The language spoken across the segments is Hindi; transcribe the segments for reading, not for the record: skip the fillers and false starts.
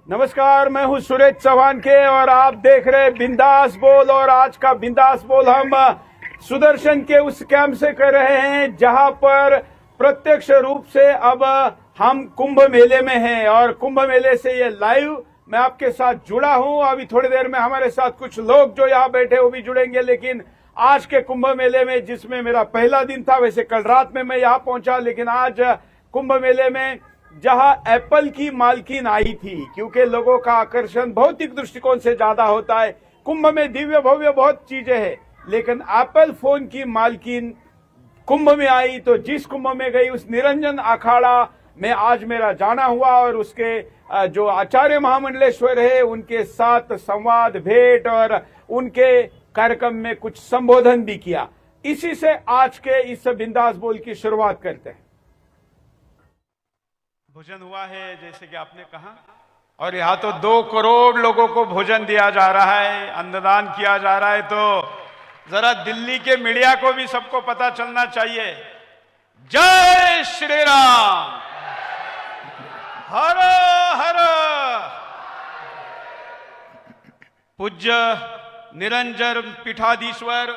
नमस्कार, मैं हूं सुरेश चौहान के और आप देख रहे बिंदास बोल। और आज का बिंदास बोल हम सुदर्शन के उस कैंप से कर रहे हैं जहां पर प्रत्यक्ष रूप से अब हम कुंभ मेले में हैं और कुंभ मेले से ये लाइव मैं आपके साथ जुड़ा हूं। अभी थोड़ी देर में हमारे साथ कुछ लोग जो यहाँ बैठे वो भी जुड़ेंगे, लेकिन आज के कुंभ मेले में जिसमें मेरा पहला दिन था, वैसे कल रात में मैं यहाँ पहुंचा, लेकिन आज कुंभ मेले में जहां एप्पल की मालकिन आई थी, क्योंकि लोगों का आकर्षण भौतिक दृष्टिकोण से ज्यादा होता है। कुंभ में दिव्य भव्य बहुत चीजें हैं, लेकिन एप्पल फोन की मालकिन कुंभ में आई, तो जिस कुंभ में गई उस निरंजन अखाड़ा में आज मेरा जाना हुआ और उसके जो आचार्य महामंडलेश्वर है उनके साथ संवाद, भेंट और उनके कार्यक्रम में कुछ संबोधन भी किया। इसी से आज के इस बिंदास बोल की शुरुआत करते हैं। भोजन हुआ है जैसे कि आपने कहा, और यहाँ तो 2 करोड़ लोगों को भोजन दिया जा रहा है, अन्नदान किया जा रहा है। तो जरा दिल्ली के मीडिया को भी सबको पता चलना चाहिए। जय श्री राम, हर हर। पूज्य निरंजन पीठाधीश्वर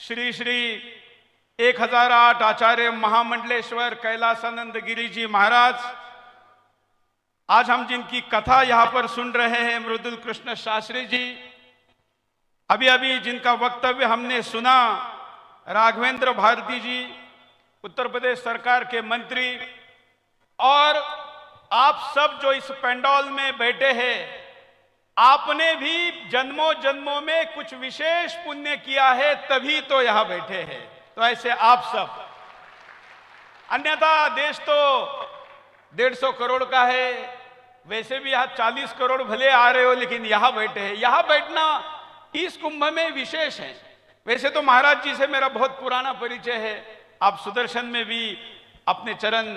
श्री श्री 1008 आचार्य महामंडलेश्वर कैलासानंद गिरी जी महाराज, आज हम जिनकी कथा यहां पर सुन रहे हैं, मृदुल कृष्ण शास्त्री जी, अभी अभी जिनका वक्तव्य हमने सुना, राघवेंद्र भारती जी, उत्तर प्रदेश सरकार के मंत्री, और आप सब जो इस पंडाल में बैठे हैं, आपने भी जन्मों जन्मों में कुछ विशेष पुण्य किया है, तभी तो यहां बैठे हैं। तो ऐसे आप सब, अन्यथा देश तो 150 करोड़ का है, वैसे भी यहां 40 करोड़ भले आ रहे हो, लेकिन यहां बैठे हैं। यहां बैठना इस कुंभ में विशेष है। वैसे तो महाराज जी से मेरा बहुत पुराना परिचय है, आप सुदर्शन में भी अपने चरण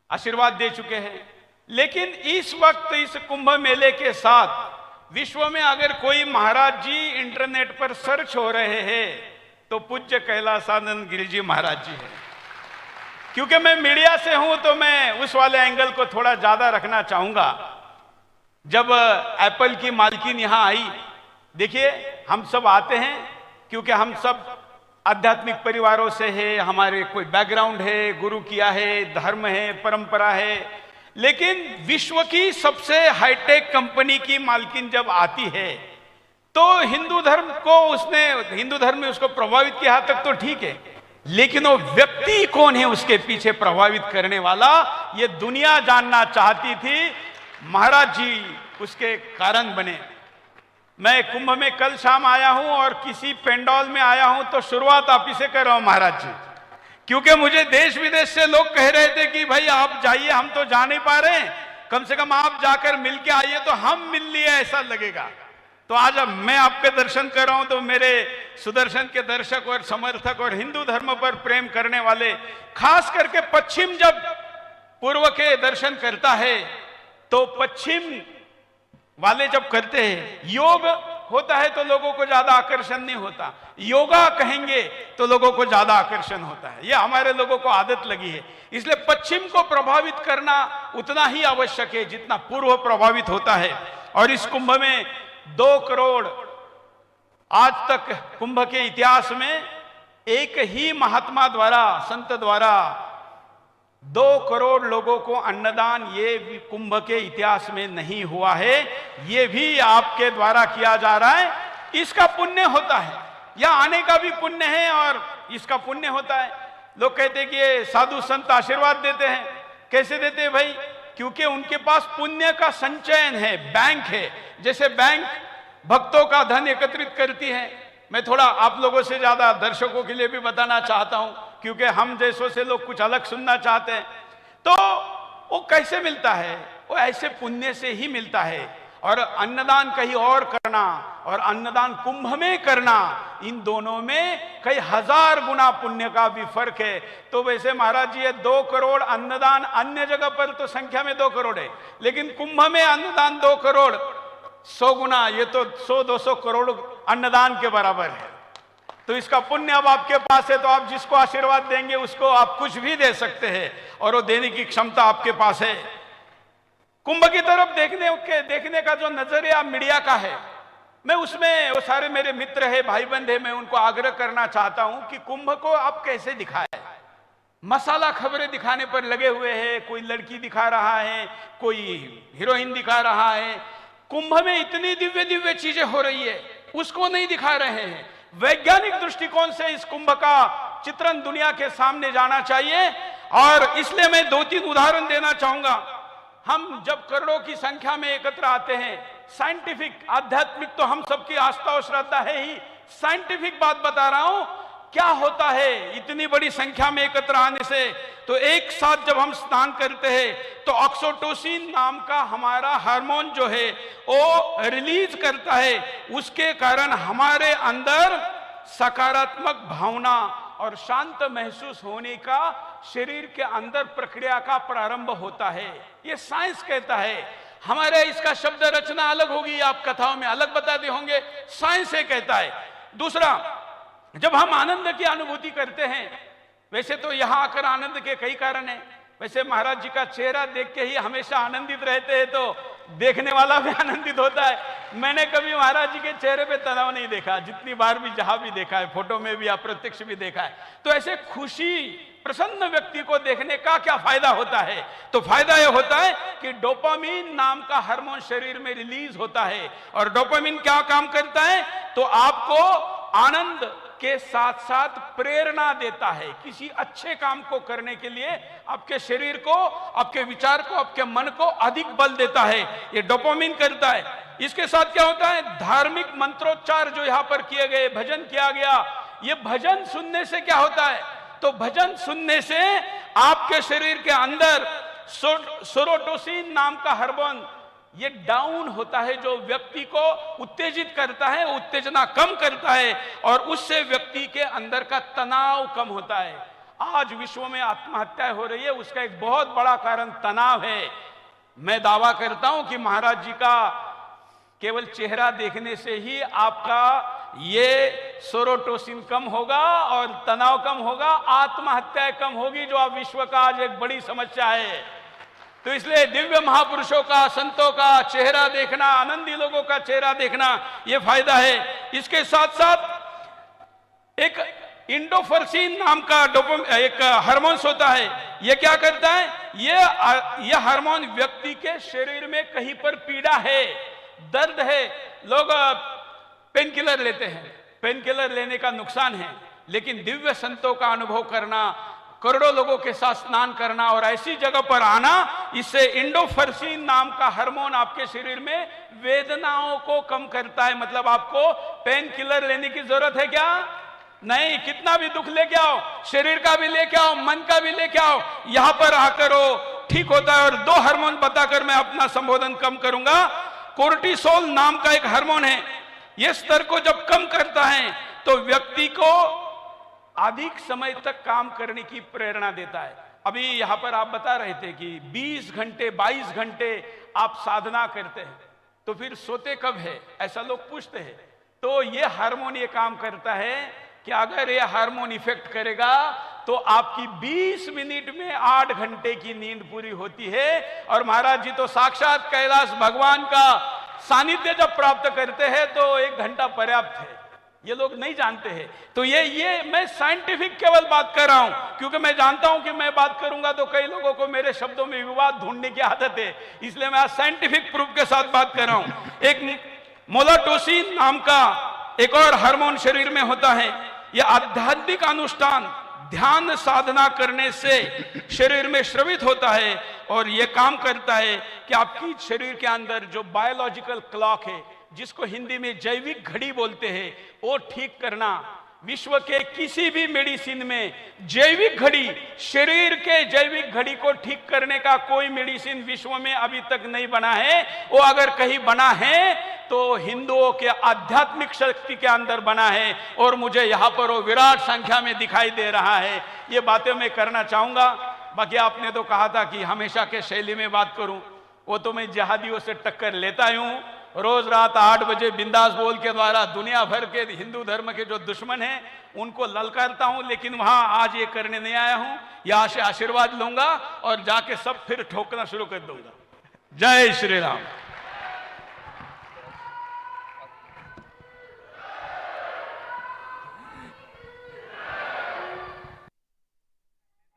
आशीर्वाद दे चुके हैं, लेकिन इस वक्त इस कुंभ मेले के साथ विश्व में अगर कोई महाराज जी इंटरनेट पर सर्च हो रहे हैं तो पूज्य कैलासानंद गिरी जी महाराज जी हैं। क्योंकि मैं मीडिया से हूं तो मैं उस वाले एंगल को थोड़ा ज्यादा रखना चाहूंगा। जब एप्पल की मालकिन यहां आई, देखिए हम सब आते हैं क्योंकि हम सब आध्यात्मिक परिवारों से है, हमारे कोई बैकग्राउंड है, गुरु किया है, धर्म है, परंपरा है, लेकिन विश्व की सबसे हाईटेक कंपनी की मालकिन जब आती है तो हिंदू धर्म में उसको प्रभावित किया तक तो ठीक है, लेकिन वो व्यक्ति कौन है उसके पीछे प्रभावित करने वाला, ये दुनिया जानना चाहती थी। महाराज जी उसके कारण बने। मैं कुंभ में कल शाम आया हूं और किसी पेंडॉल में आया हूं तो शुरुआत आप ही से कर रहा हूं महाराज जी, क्योंकि मुझे देश विदेश से लोग कह रहे थे कि भाई आप जाइए, हम तो जा नहीं पा रहे हैं, कम से कम आप जाकर मिल के आइए तो हम मिल लिए ऐसा लगेगा। तो आज अब मैं आपके दर्शन कर रहा हूं तो मेरे सुदर्शन के दर्शक और समर्थक और हिंदू धर्म पर प्रेम करने वाले, खास करके पश्चिम जब पूर्व के दर्शन करता है तो पश्चिम वाले जब करते हैं, योग होता है तो लोगों को ज्यादा आकर्षण नहीं होता, योगा कहेंगे तो लोगों को ज्यादा आकर्षण होता है। यह हमारे लोगों को आदत लगी है, इसलिए पश्चिम को प्रभावित करना उतना ही आवश्यक है जितना पूर्व प्रभावित होता है। और इस कुंभ में 2 करोड़, आज तक कुंभ के इतिहास में एक ही महात्मा द्वारा, संत द्वारा 2 करोड़ लोगों को अन्नदान, ये भी कुंभ के इतिहास में नहीं हुआ है, ये भी आपके द्वारा किया जा रहा है। इसका पुण्य होता है, यहां आने का भी पुण्य है और इसका पुण्य होता है। लोग कहते हैं कि ये साधु संत आशीर्वाद देते हैं, कैसे देते हैं भाई? क्योंकि उनके पास पुण्य का संचयन है, बैंक है। जैसे बैंक भक्तों का धन एकत्रित करती है, मैं थोड़ा आप लोगों से ज्यादा दर्शकों के लिए भी बताना चाहता हूं, क्योंकि हम जैसों से लोग कुछ अलग सुनना चाहते हैं। तो वो कैसे मिलता है? वो ऐसे पुण्य से ही मिलता है। और अन्नदान कहीं और करना और अन्नदान कुंभ में करना, इन दोनों में कई हजार गुना पुण्य का भी फर्क है। तो वैसे महाराज जी, ये 2 करोड़ अन्नदान अन्य जगह पर तो संख्या में 2 करोड़ है, लेकिन कुंभ में अन्नदान 2 करोड़ 100 गुना, ये तो 100-200 करोड़ अन्नदान के बराबर है। तो इसका पुण्य अब आपके पास है, तो आप जिसको आशीर्वाद देंगे उसको आप कुछ भी दे सकते हैं और वो देने की क्षमता आपके पास है। कुंभ की तरफ देखने का जो नजरिया मीडिया का है, मैं उसमें वो सारे मेरे मित्र है, भाई बंद है, मैं उनको आग्रह करना चाहता हूं कि कुंभ को आप कैसे दिखाए। मसाला खबरें दिखाने पर लगे हुए हैं, कोई लड़की दिखा रहा है, कोई हीरोइन दिखा रहा है। कुंभ में इतनी दिव्य दिव्य चीजें हो रही है, उसको नहीं दिखा रहे हैं। वैज्ञानिक दृष्टिकोण से इस कुंभ का चित्रण दुनिया के सामने जाना चाहिए। और इसलिए मैं 2-3 उदाहरण देना चाहूंगा। हम जब करोड़ों की संख्या में एकत्र आते हैं, साइंटिफिक आध्यात्मिक तो हम सबकी आस्था और श्रद्धा है ही, साइंटिफिक बात बता रहा हूं क्या होता है इतनी बड़ी संख्या में एकत्र आने से। तो एक साथ जब हम स्नान करते हैं तो ऑक्सीटोसिन नाम का हमारा हार्मोन जो है वो रिलीज करता है। उसके कारण हमारे अंदर सकारात्मक भावना और शांत महसूस होने का शरीर के अंदर प्रक्रिया का प्रारंभ होता है। ये साइंस कहता है। हमारे इसका शब्द रचना अलग होगी, आप कथाओं में अलग बताते होंगे, साइंस ये कहता है। दूसरा, जब हम आनंद की अनुभूति करते हैं, वैसे तो यहां आकर आनंद के कई कारण हैं। वैसे महाराज जी का चेहरा देख के ही हमेशा आनंदित रहते हैं, तो देखने वाला भी आनंदित होता है। मैंने कभी महाराज जी के चेहरे पे तनाव नहीं देखा, जितनी बार भी जहां भी देखा है, फोटो में भी अप्रत्यक्ष भी देखा है। तो ऐसे खुशी प्रसन्न व्यक्ति को देखने का क्या फायदा होता है? तो फायदा यह होता है कि डोपामिन नाम का हार्मोन शरीर में रिलीज होता है। और डोपामिन क्या काम करता है? तो आपको आनंद के साथ साथ प्रेरणा देता है किसी अच्छे काम को करने के लिए। आपके शरीर को, आपके विचार को, आपके मन को अधिक बल देता है, ये डोपामिन करता है। इसके साथ क्या होता है? धार्मिक मंत्रोच्चार जो यहां पर किए गए, भजन किया गया, ये भजन सुनने से क्या होता है? तो भजन सुनने से आपके शरीर के अंदर सेरोटोनिन नाम का हार्मोन ये डाउन होता है, जो व्यक्ति को उत्तेजित करता है, उत्तेजना कम करता है और उससे व्यक्ति के अंदर का तनाव कम होता है। आज विश्व में आत्महत्याएं हो रही है, उसका एक बहुत बड़ा कारण तनाव है। मैं दावा करता हूं कि महाराज जी का केवल चेहरा देखने से ही आपका ये सेरोटोनिन कम होगा और तनाव कम होगा, आत्महत्याएं कम होगी, जो आप विश्व का आज एक बड़ी समस्या है। तो इसलिए दिव्य महापुरुषों का, संतों का चेहरा देखना, आनंदी लोगों का चेहरा देखना, यह फायदा है। इसके साथ साथ एक इंडोफर्सिन नाम का एक हार्मोन होता है। यह क्या करता है? यह हार्मोन व्यक्ति के शरीर में कहीं पर पीड़ा है, दर्द है, लोग पेन किलर लेते हैं, पेन किलर लेने का नुकसान है। लेकिन दिव्य संतों का अनुभव करना, करोड़ों लोगों के साथ स्नान करना और ऐसी जगह पर आना, इससे इंडोफर्सिन नाम का हार्मोन आपके शरीर में वेदनाओं को कम करता है। मतलब आपको पेन किलर लेने की जरूरत है क्या? नहीं। कितना भी दुख लेके आओ, शरीर का भी लेके आओ, मन का भी लेके आओ, यहां पर आकर वो ठीक होता है। और 2 हार्मोन बताकर मैं अपना संबोधन कम करूंगा। कोर्टिसोल नाम का एक हार्मोन है, यह स्तर को जब कम करता है तो व्यक्ति को अधिक समय तक काम करने की प्रेरणा देता है। अभी यहां पर आप बता रहे थे कि 20 घंटे 22 घंटे आप साधना करते हैं, तो फिर सोते कब है, ऐसा लोग पूछते हैं। तो ये हार्मोन ये काम करता है कि अगर ये हार्मोन इफेक्ट करेगा तो आपकी 20 मिनट में 8 घंटे की नींद पूरी होती है। और महाराज जी तो साक्षात कैलाश भगवान का सानिध्य जब प्राप्त करते हैं तो 1 घंटा पर्याप्त है। ये लोग नहीं जानते हैं। तो ये मैं साइंटिफिक केवल बात कर रहा हूं, क्योंकि मैं जानता हूं कि मैं बात करूंगा तो कई लोगों को मेरे शब्दों में विवाद ढूंढने की आदत है, इसलिए मैं आज साइंटिफिक प्रूफ के साथ बात कर रहा हूं। एक मोलाटोसिन नाम का एक और हार्मोन शरीर में होता है। यह आध्यात्मिक अनुष्ठान, ध्यान साधना करने से शरीर में स्रावित होता है और यह काम करता है कि आपकी शरीर के अंदर जो बायोलॉजिकल क्लॉक है, जिसको हिंदी में जैविक घड़ी बोलते हैं, वो ठीक करना। विश्व के किसी भी मेडिसिन में जैविक घड़ी, शरीर के जैविक घड़ी को ठीक करने का कोई मेडिसिन विश्व में अभी तक नहीं बना है। वो अगर कहीं बना है तो हिंदुओं के आध्यात्मिक शक्ति के अंदर बना है, और मुझे यहां पर वो विराट संख्या में दिखाई दे रहा है। ये बातें मैं करना चाहूंगा। बाकी आपने तो कहा था कि हमेशा के शैली में बात करूं, वो तो मैं जिहादियों से टक्कर लेता ही हूं। रोज रात 8 बजे बिंदास बोल के द्वारा दुनिया भर के हिंदू धर्म के जो दुश्मन हैं उनको ललकारता हूं, लेकिन वहां आज ये करने नहीं आया हूं। यहां से आशीर्वाद लूंगा और जाके सब फिर ठोकना शुरू कर दूंगा। जय श्री राम।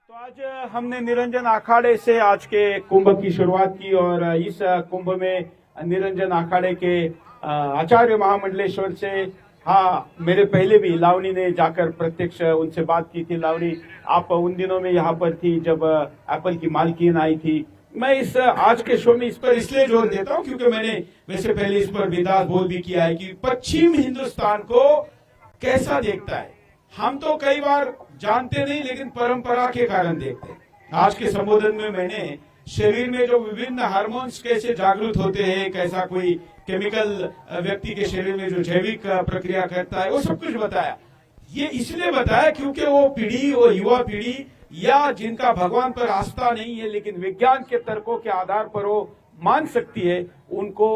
तो आज हमने निरंजन अखाड़े से आज के कुंभ की शुरुआत की और इस कुंभ में निरंजन अखाड़े के आचार्य महामंडलेश्वर से, हाँ, मेरे पहले भी लावनी ने जाकर प्रत्यक्ष उनसे बात की थी। लावनी, आप उन दिनों में यहाँ पर थी जब एप्पल की मालकिन आई थी। मैं इस आज के शो में इस पर इसलिए जोर देता हूँ क्योंकि मैंने वैसे पहले इस पर विदास बोल भी किया है कि पश्चिम हिंदुस्तान को कैसा देखता है। हम तो कई बार जानते नहीं, लेकिन परंपरा के कारण देखते हैं। आज के संबोधन में मैंने शरीर में जो विभिन्न हार्मोन्स कैसे जागृत होते हैं, कैसा कोई केमिकल व्यक्ति के शरीर में जो जैविक प्रक्रिया करता है, वो सब कुछ बताया। ये इसलिए बताया क्योंकि वो पीढ़ी, वो युवा पीढ़ी या जिनका भगवान पर आस्था नहीं है लेकिन विज्ञान के तर्कों के आधार पर वो मान सकती है, उनको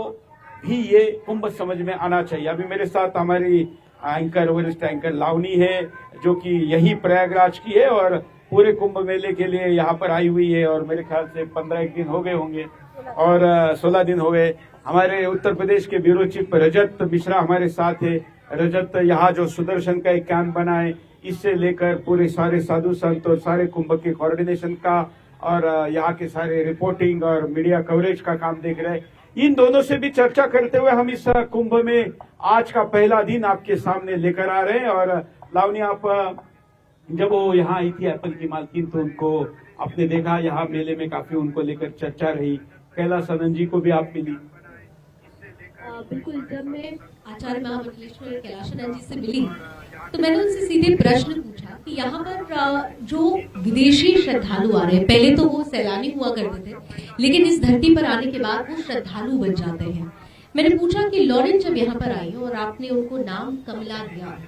भी ये कुंभ समझ में आना चाहिए। अभी मेरे साथ हमारी एंकर, वरिष्ठ एंकर लावनी है, जो कि यही प्रयागराज की है और पूरे कुंभ मेले के लिए यहाँ पर आई हुई है और मेरे ख्याल से 15 दिन हो गए होंगे और 16 दिन हो गए। हमारे उत्तर प्रदेश के ब्यूरो चीफ रजत मिश्रा हमारे साथ है। रजत यहाँ जो सुदर्शन का एक कैंप बना है, इससे लेकर पूरे सारे साधु संत और सारे कुंभ के कोऑर्डिनेशन का और यहाँ के सारे रिपोर्टिंग और मीडिया कवरेज का काम देख रहे हैं। इन दोनों से भी चर्चा करते हुए हम इस कुंभ में आज का पहला दिन आपके सामने लेकर आ रहे हैं। और लावनी, आप जब वो यहाँ आई थी एप्पल की मालकिन, तो उनको आपने देखा यहाँ मेले में, काफी उनको लेकर चर्चा रही। कैलासानंद जी को भी आप मिली। बिल्कुल, जब मैं आचार्य महामंडलेश्वर कैलाशानंद जी से मिली तो मैंने उनसे सीधे प्रश्न पूछा कि यहाँ पर जो विदेशी श्रद्धालु आ रहे हैं, पहले तो वो सैलानी हुआ करते थे, लेकिन इस धरती पर आने के बाद वो श्रद्धालु बन जाते हैं। मैंने पूछा कि लॉरेन जब यहाँ पर आई और आपने उनको नाम कमला दिया,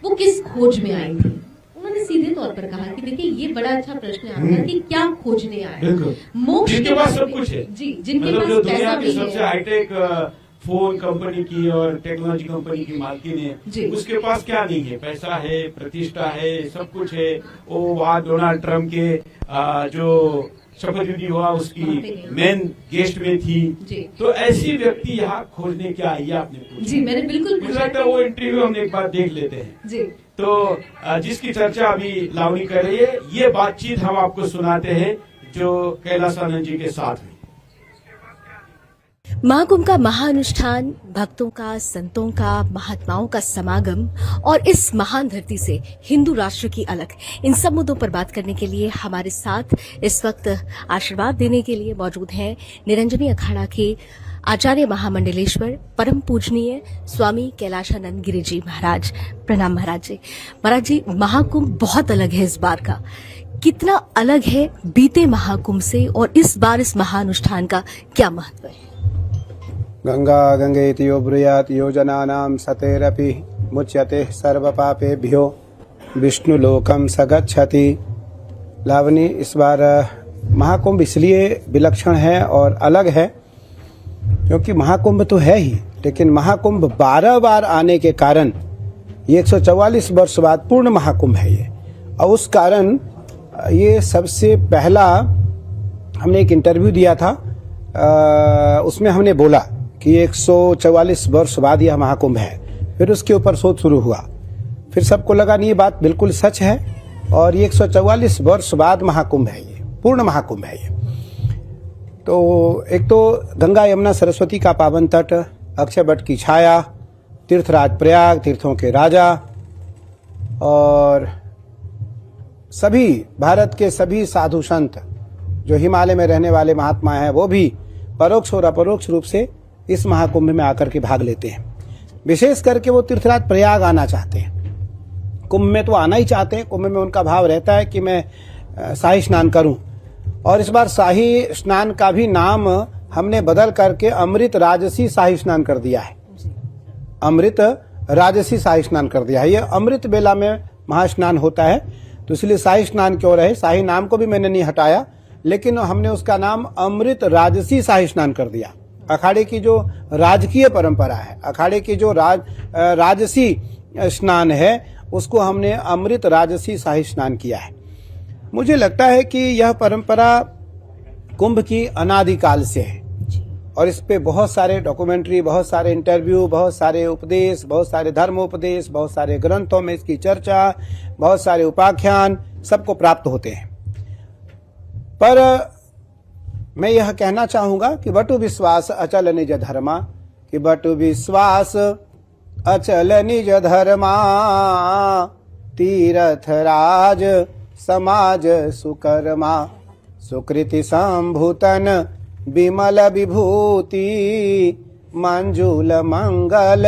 वो किस खोज में आई थी? उन्होंने सीधे तौर पर कहा कि देखिए, ये बड़ा अच्छा प्रश्न आता है कि क्या खोजने आए। मोक्ष जिनके पास सब कुछ है जी, जिनके पास दुनिया की सबसे हाईटेक फोन कंपनी की और टेक्नोलॉजी कंपनी की मालकिन है, उसके पास क्या नहीं है? पैसा है, प्रतिष्ठा है, सब कुछ है। वो वहाँ डोनाल्ड ट्रम्प के जो शपथ विधि हुआ उसकी मेन गेस्ट में थी। तो ऐसी व्यक्ति यहाँ खोजने क्या आई, आपने पूछा? जी, मैंने बिल्कुल पूछा। वो इंटरव्यू हम एक बार देख लेते हैं जी। तो जिसकी चर्चा अभी लावनी कर रही है, ये बातचीत हम आपको सुनाते हैं जो कैलासानंद जी के साथ हुई। महाकुंभ का महाअनुष्ठान, भक्तों का, संतों का, महात्माओं का समागम और इस महान धरती से हिंदू राष्ट्र की अलग, इन सब मुद्दों पर बात करने के लिए हमारे साथ इस वक्त आशीर्वाद देने के लिए मौजूद हैं निरंजनी अखाड़ा के आचार्य महामंडलेश्वर परम पूजनीय स्वामी कैलाशानंद गिरि जी महाराज। प्रणाम महाराज जी। महाराज जी, महाकुंभ बहुत अलग है इस बार का। कितना अलग है बीते महाकुंभ से और इस बार इस महाअनुष्ठान का क्या महत्व है? गंगा गंगेति यो ब्रूयात् योजनानां सतेरपि मुच्यते सर्वपापेभ्यो विष्णुलोकं स गच्छति। लावनी, इस बार महाकुंभ इसलिए विलक्षण है और अलग है क्योंकि महाकुंभ तो है ही, लेकिन महाकुंभ 12 बार आने के कारण ये 144 वर्ष बाद पूर्ण महाकुंभ है ये। और उस कारण ये सबसे पहला हमने एक इंटरव्यू दिया था, उसमें हमने बोला कि 144 वर्ष बाद यह महाकुंभ है। फिर उसके ऊपर शोध शुरू हुआ, फिर सबको लगा नहीं, ये बात बिल्कुल सच है और ये 144 वर्ष बाद महाकुंभ है, ये पूर्ण महाकुंभ है ये। तो एक तो गंगा यमुना सरस्वती का पावन तट, अक्षय वट की छाया, तीर्थराज प्रयाग, तीर्थों के राजा, और सभी भारत के सभी साधु संत जो हिमालय में रहने वाले महात्मा हैं, वो भी परोक्ष और अपरोक्ष रूप से इस महाकुंभ में आकर के भाग लेते हैं। विशेष करके वो तीर्थराज प्रयाग आना चाहते हैं। कुंभ में तो आना ही चाहते हैं, कुंभ में उनका भाव रहता है कि मैं शाही स्नान करूं। और इस बार शाही स्नान का भी नाम हमने बदल करके अमृत राजसी शाही स्नान कर दिया है। अमृत राजसी शाही स्नान कर दिया है। ये अमृत बेला में महास्नान होता है, तो इसलिए शाही स्नान क्यों रहे। शाही नाम को भी मैंने नहीं हटाया, लेकिन हमने उसका नाम अमृत राजसी शाही स्नान कर दिया। अखाड़े की जो राजकीय परंपरा है, अखाड़े की जो राजसी स्नान है, उसको हमने अमृत राजसी शाही स्नान किया है। मुझे लगता है कि यह परंपरा कुंभ की अनादिकाल से है। और इस पे बहुत सारे डॉक्यूमेंट्री, बहुत सारे इंटरव्यू, बहुत सारे उपदेश, बहुत सारे धर्म उपदेश, बहुत सारे ग्रंथों में इसकी चर्चा, बहुत सारे उपाख्यान सबको प्राप्त होते हैं। पर मैं यह कहना चाहूंगा कि बटु विश्वास अचल निज धर्मा, कि बटु विश्वास अचल निज धर्मा, तीर्थ राज समाज सुकर्मा, सुकृति संभूतन विमल विभूति, मंजुल मंगल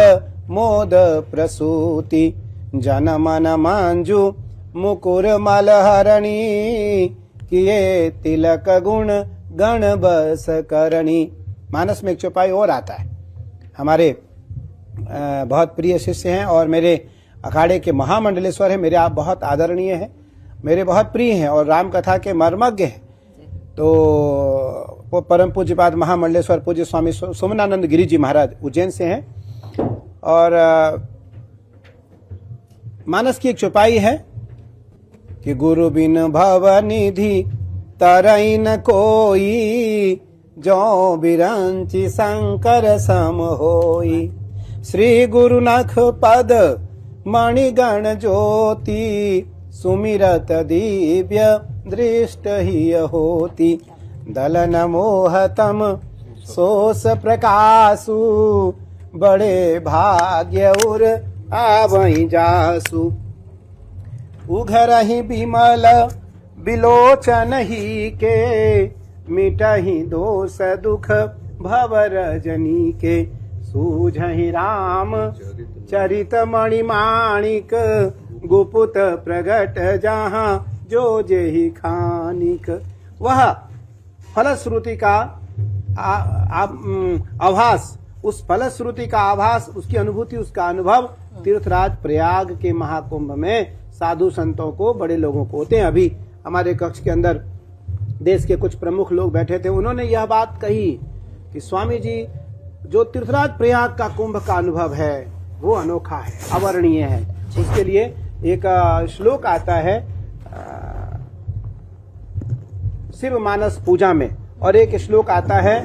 मोद प्रसूति, जन मन मंजु मुकुर मलहरणी, किए तिलक गुण गण बस करणी। मानस में एक चौपाई और आता है। हमारे बहुत प्रिय शिष्य हैं और मेरे अखाड़े के महामंडलेश्वर हैं, मेरे आप बहुत आदरणीय हैं, मेरे बहुत प्रिय हैं और राम कथा के मर्मज्ञ हैं। तो वो परम पूज्यपाद महामंडलेश्वर पूज्य स्वामी सुमनानंद गिरी जी महाराज उज्जैन से हैं। और मानस की एक चौपाई है कि गुरु बिन भव निधि तरई न कोई, जो बिरंची शंकर सम होई, श्री गुरु नख पद मणिगण ज्योति, सुमिरत दिव्य दृष्ट ही होती, दलन मोहतम सोस प्रकाशु, बड़े भाग्य उर आवई जासु, उघरहि विमल बिलोचन ही के, मिटहि दोष दुख भव रजनी के, सूझहि राम चरित मणिमाणिक, गुपुत प्रगट जहाँ जो जेहि खानिक। वह फलश्रुति का आभास, उस फलश्रुति का आभास, उसकी अनुभूति, उसका अनुभव तीर्थराज प्रयाग के महाकुंभ में साधु संतों को, बड़े लोगों को होते हैं। अभी हमारे कक्ष के अंदर देश के कुछ प्रमुख लोग बैठे थे, उन्होंने यह बात कही कि स्वामी जी, जो तीर्थराज प्रयाग का कुंभ का अनुभव है वो अनोखा है, अवर्णीय है। उसके लिए एक श्लोक आता है शिव मानस पूजा में, और एक श्लोक आता है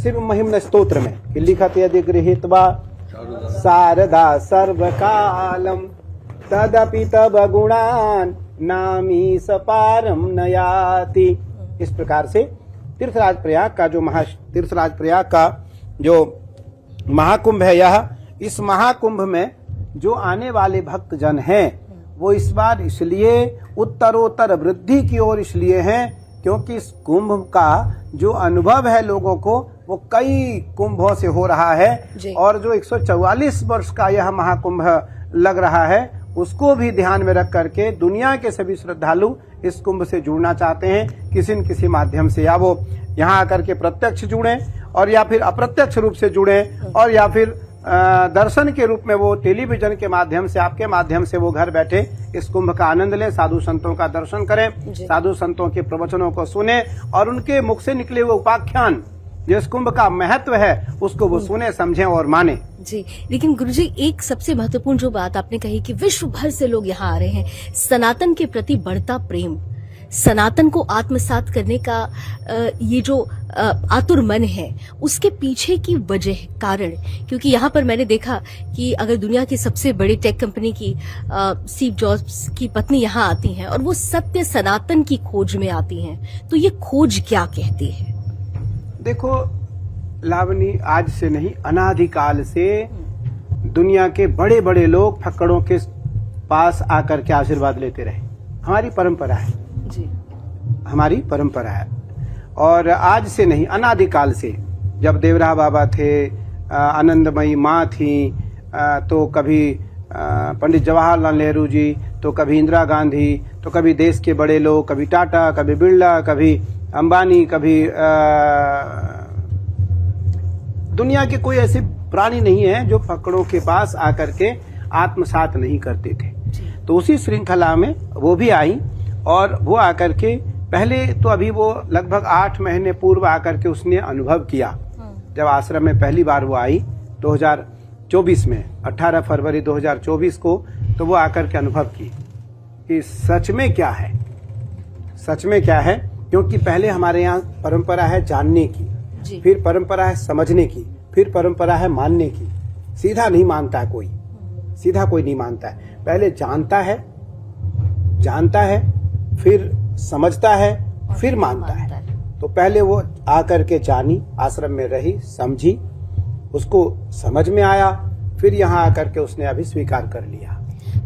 शिव महिम्न स्तोत्र में कि लिखत यदि गृहीत्वा शारदा सर्वकालम, तदपि तब गुणान नामी सपारम नयाति। इस प्रकार से तीर्थराज प्रयाग का जो महाकुंभ है, यह इस महाकुंभ में जो आने वाले भक्त जन हैं वो इस बार इसलिए उत्तरोत्तर वृद्धि की ओर इसलिए हैं क्योंकि इस कुंभ का जो अनुभव है लोगों को वो कई कुंभों से हो रहा है, और जो 144 वर्ष का यह महाकुंभ लग रहा है उसको भी ध्यान में रख करके दुनिया के सभी श्रद्धालु इस कुंभ से जुड़ना चाहते हैं किसी न किसी माध्यम से, या वो यहाँ आकर के प्रत्यक्ष जुड़े और या फिर अप्रत्यक्ष रूप से जुड़े, और या फिर दर्शन के रूप में वो टेलीविजन के माध्यम से, आपके माध्यम से वो घर बैठे इस कुंभ का आनंद लें, साधु संतों का दर्शन करें, साधु संतों के प्रवचनों को सुने और उनके मुख से निकले हुए उपाख्यान जिस कुंभ का महत्व है उसको वो सुने, समझें और माने। जी, लेकिन गुरुजी एक सबसे महत्वपूर्ण जो बात आपने कही कि विश्व भर से लोग यहाँ आ रहे हैं, सनातन के प्रति बढ़ता प्रेम, सनातन को आत्मसात करने का ये जो आतुर मन है उसके पीछे की वजह, कारण, क्योंकि यहाँ पर मैंने देखा कि अगर दुनिया की सबसे बड़ी टेक कंपनी की स्टीव जॉब्स की पत्नी यहाँ आती हैं और वो सत्य सनातन की खोज में आती हैं, तो ये खोज क्या कहती है? देखो लावनी, आज से नहीं अनादिकाल से दुनिया के बड़े बड़े लोग फक्कड़ों के पास आकर के आशीर्वाद लेते रहे। हमारी परंपरा है जी, हमारी परंपरा है। और आज से नहीं, अनादिकाल से, जब देवरा बाबा थे, आनंदमयी माँ थी, तो कभी पंडित जवाहरलाल नेहरू जी, तो कभी इंदिरा गांधी, तो कभी देश के बड़े लोग, कभी टाटा, कभी बिरला, कभी अंबानी, कभी दुनिया के कोई ऐसे प्राणी नहीं है जो फकड़ों के पास आकर के आत्मसात नहीं करते थे। तो उसी श्रृंखला में वो भी आई, और वो आकर के पहले तो अभी वो लगभग 8 महीने पूर्व आकर के उसने अनुभव किया। जब आश्रम में पहली बार वो आई 2024 में, 18 फरवरी 2024 को, तो वो आकर के अनुभव की कि सच में क्या है, सच में क्या है, क्योंकि पहले हमारे यहाँ परंपरा है जानने की, फिर परंपरा है समझने की, फिर परंपरा है मानने की। सीधा नहीं मानता है कोई, सीधा कोई नहीं मानता है। पहले जानता है, फिर समझता है, फिर मानता है। तो पहले वो आकर के जानी, आश्रम में रही, समझी, उसको समझ में आया, फिर यहाँ आकर के उसने अभी स्वीकार कर लिया।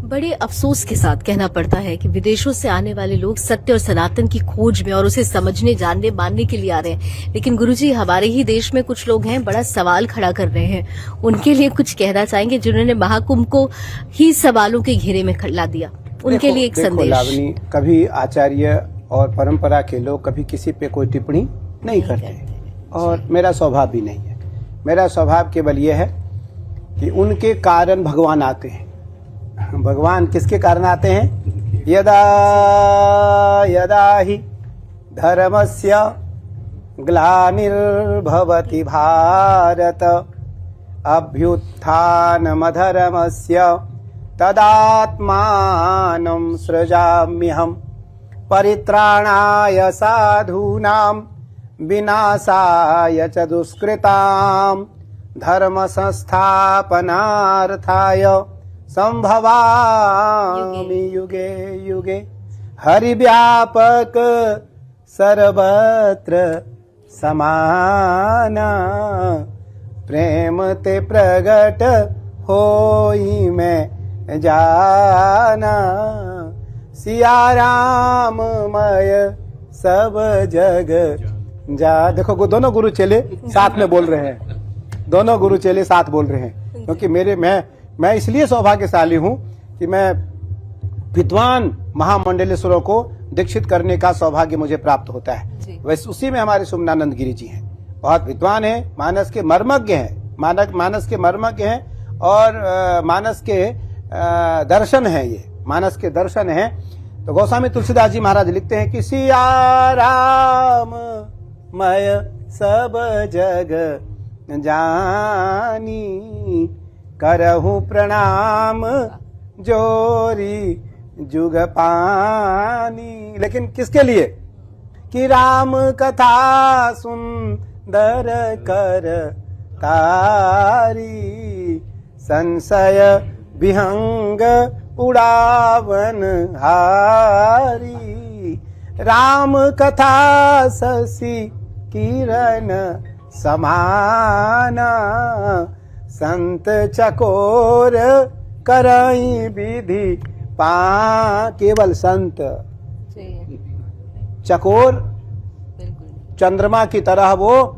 बड़े अफसोस के साथ कहना पड़ता है कि विदेशों से आने वाले लोग सत्य और सनातन की खोज में और उसे समझने, जानने, मानने के लिए आ रहे हैं, लेकिन गुरुजी हमारे ही देश में कुछ लोग हैं बड़ा सवाल खड़ा कर रहे हैं। उनके लिए कुछ कहना चाहेंगे जिन्होंने महाकुंभ को ही सवालों के घेरे में ला दिया, उनके लिए एक संदेश। लावनी, कभी आचार्य और परंपरा के लोग कभी किसी पे कोई टिप्पणी नहीं करते, और मेरा स्वभाव भी नहीं है। मेरा स्वभाव केवल यह है कि उनके कारण भगवान आते हैं। भगवान किसके कारण आते हैं? यदा यदा हि धर्मस्य ग्लानिर्भवति भारत अभ्युत्थानमधर्मस्य तदात्मानं सृजाम्यहम् परित्राणाय साधूनां विनाशाय च दुष्कृतां धर्म संस्थापनार्थाय संभवामि युगे युगे। हरिव्यापक सर्वत्र समाना प्रेम ते प्रगट होई मैं जाना। सिया राममय सब जग जा। देखो दोनों गुरु चेले साथ में बोल रहे हैं, दोनों गुरु चेले साथ बोल रहे हैं, क्योंकि मैं इसलिए सौभाग्यशाली हूं कि मैं विद्वान महामंडलेश्वरों को दीक्षित करने का सौभाग्य मुझे प्राप्त होता है। वैसे उसी में हमारे सुमनानंद गिरी जी हैं, बहुत विद्वान हैं, मानस के मर्मज्ञ हैं, मानस के मर्मज्ञ हैं, और मानस के दर्शन है, ये मानस के दर्शन हैं। तो गोस्वामी तुलसीदास जी महाराज लिखते हैं कि सिया राम मय सब जग जानी करहु प्रणाम जोरी जुग पानी। लेकिन किसके लिए? कि राम कथा सुंदर कर तारी संशय विहंग उड़ावन हारी। राम कथा शशि किरण समाना संत चकोर करई विधि पा। केवल संत चकोर, चंद्रमा की तरह वो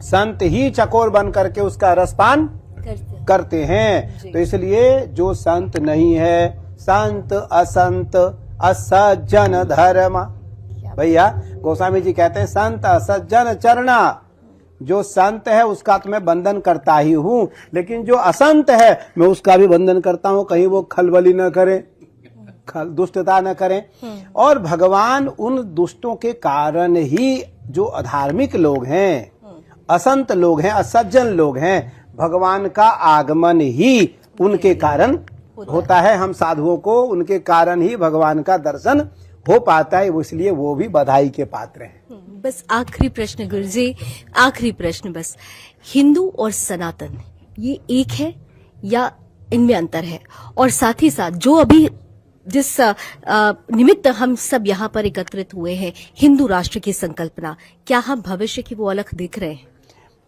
संत ही चकोर बन करके उसका रसपान करते हैं। तो इसलिए जो संत नहीं है, संत असंत असज्जन धर्म। भैया गोस्वामी जी कहते हैं संत असज्जन चरना। जो संत है उसका तो मैं बंधन करता ही हूं, लेकिन जो असंत है मैं उसका भी बंधन करता हूं, कहीं वो खलबली न करे, दुष्टता न करें। और भगवान उन दुष्टों के कारण ही, जो अधार्मिक लोग हैं, असंत लोग हैं, असज्जन लोग हैं, भगवान का आगमन ही उनके कारण होता है। हम साधुओं को उनके कारण ही भगवान का दर्शन हो पाता है, इसलिए वो भी बधाई के पात्र हैं। बस आखिरी प्रश्न गुरुजी, आखिरी प्रश्न बस, हिंदू और सनातन ये एक है या इनमें अंतर है? और साथ ही साथ जो अभी जिस निमित्त हम सब यहाँ पर एकत्रित हुए हैं, हिंदू राष्ट्र की संकल्पना, क्या हम भविष्य की वो अलग देख रहे हैं?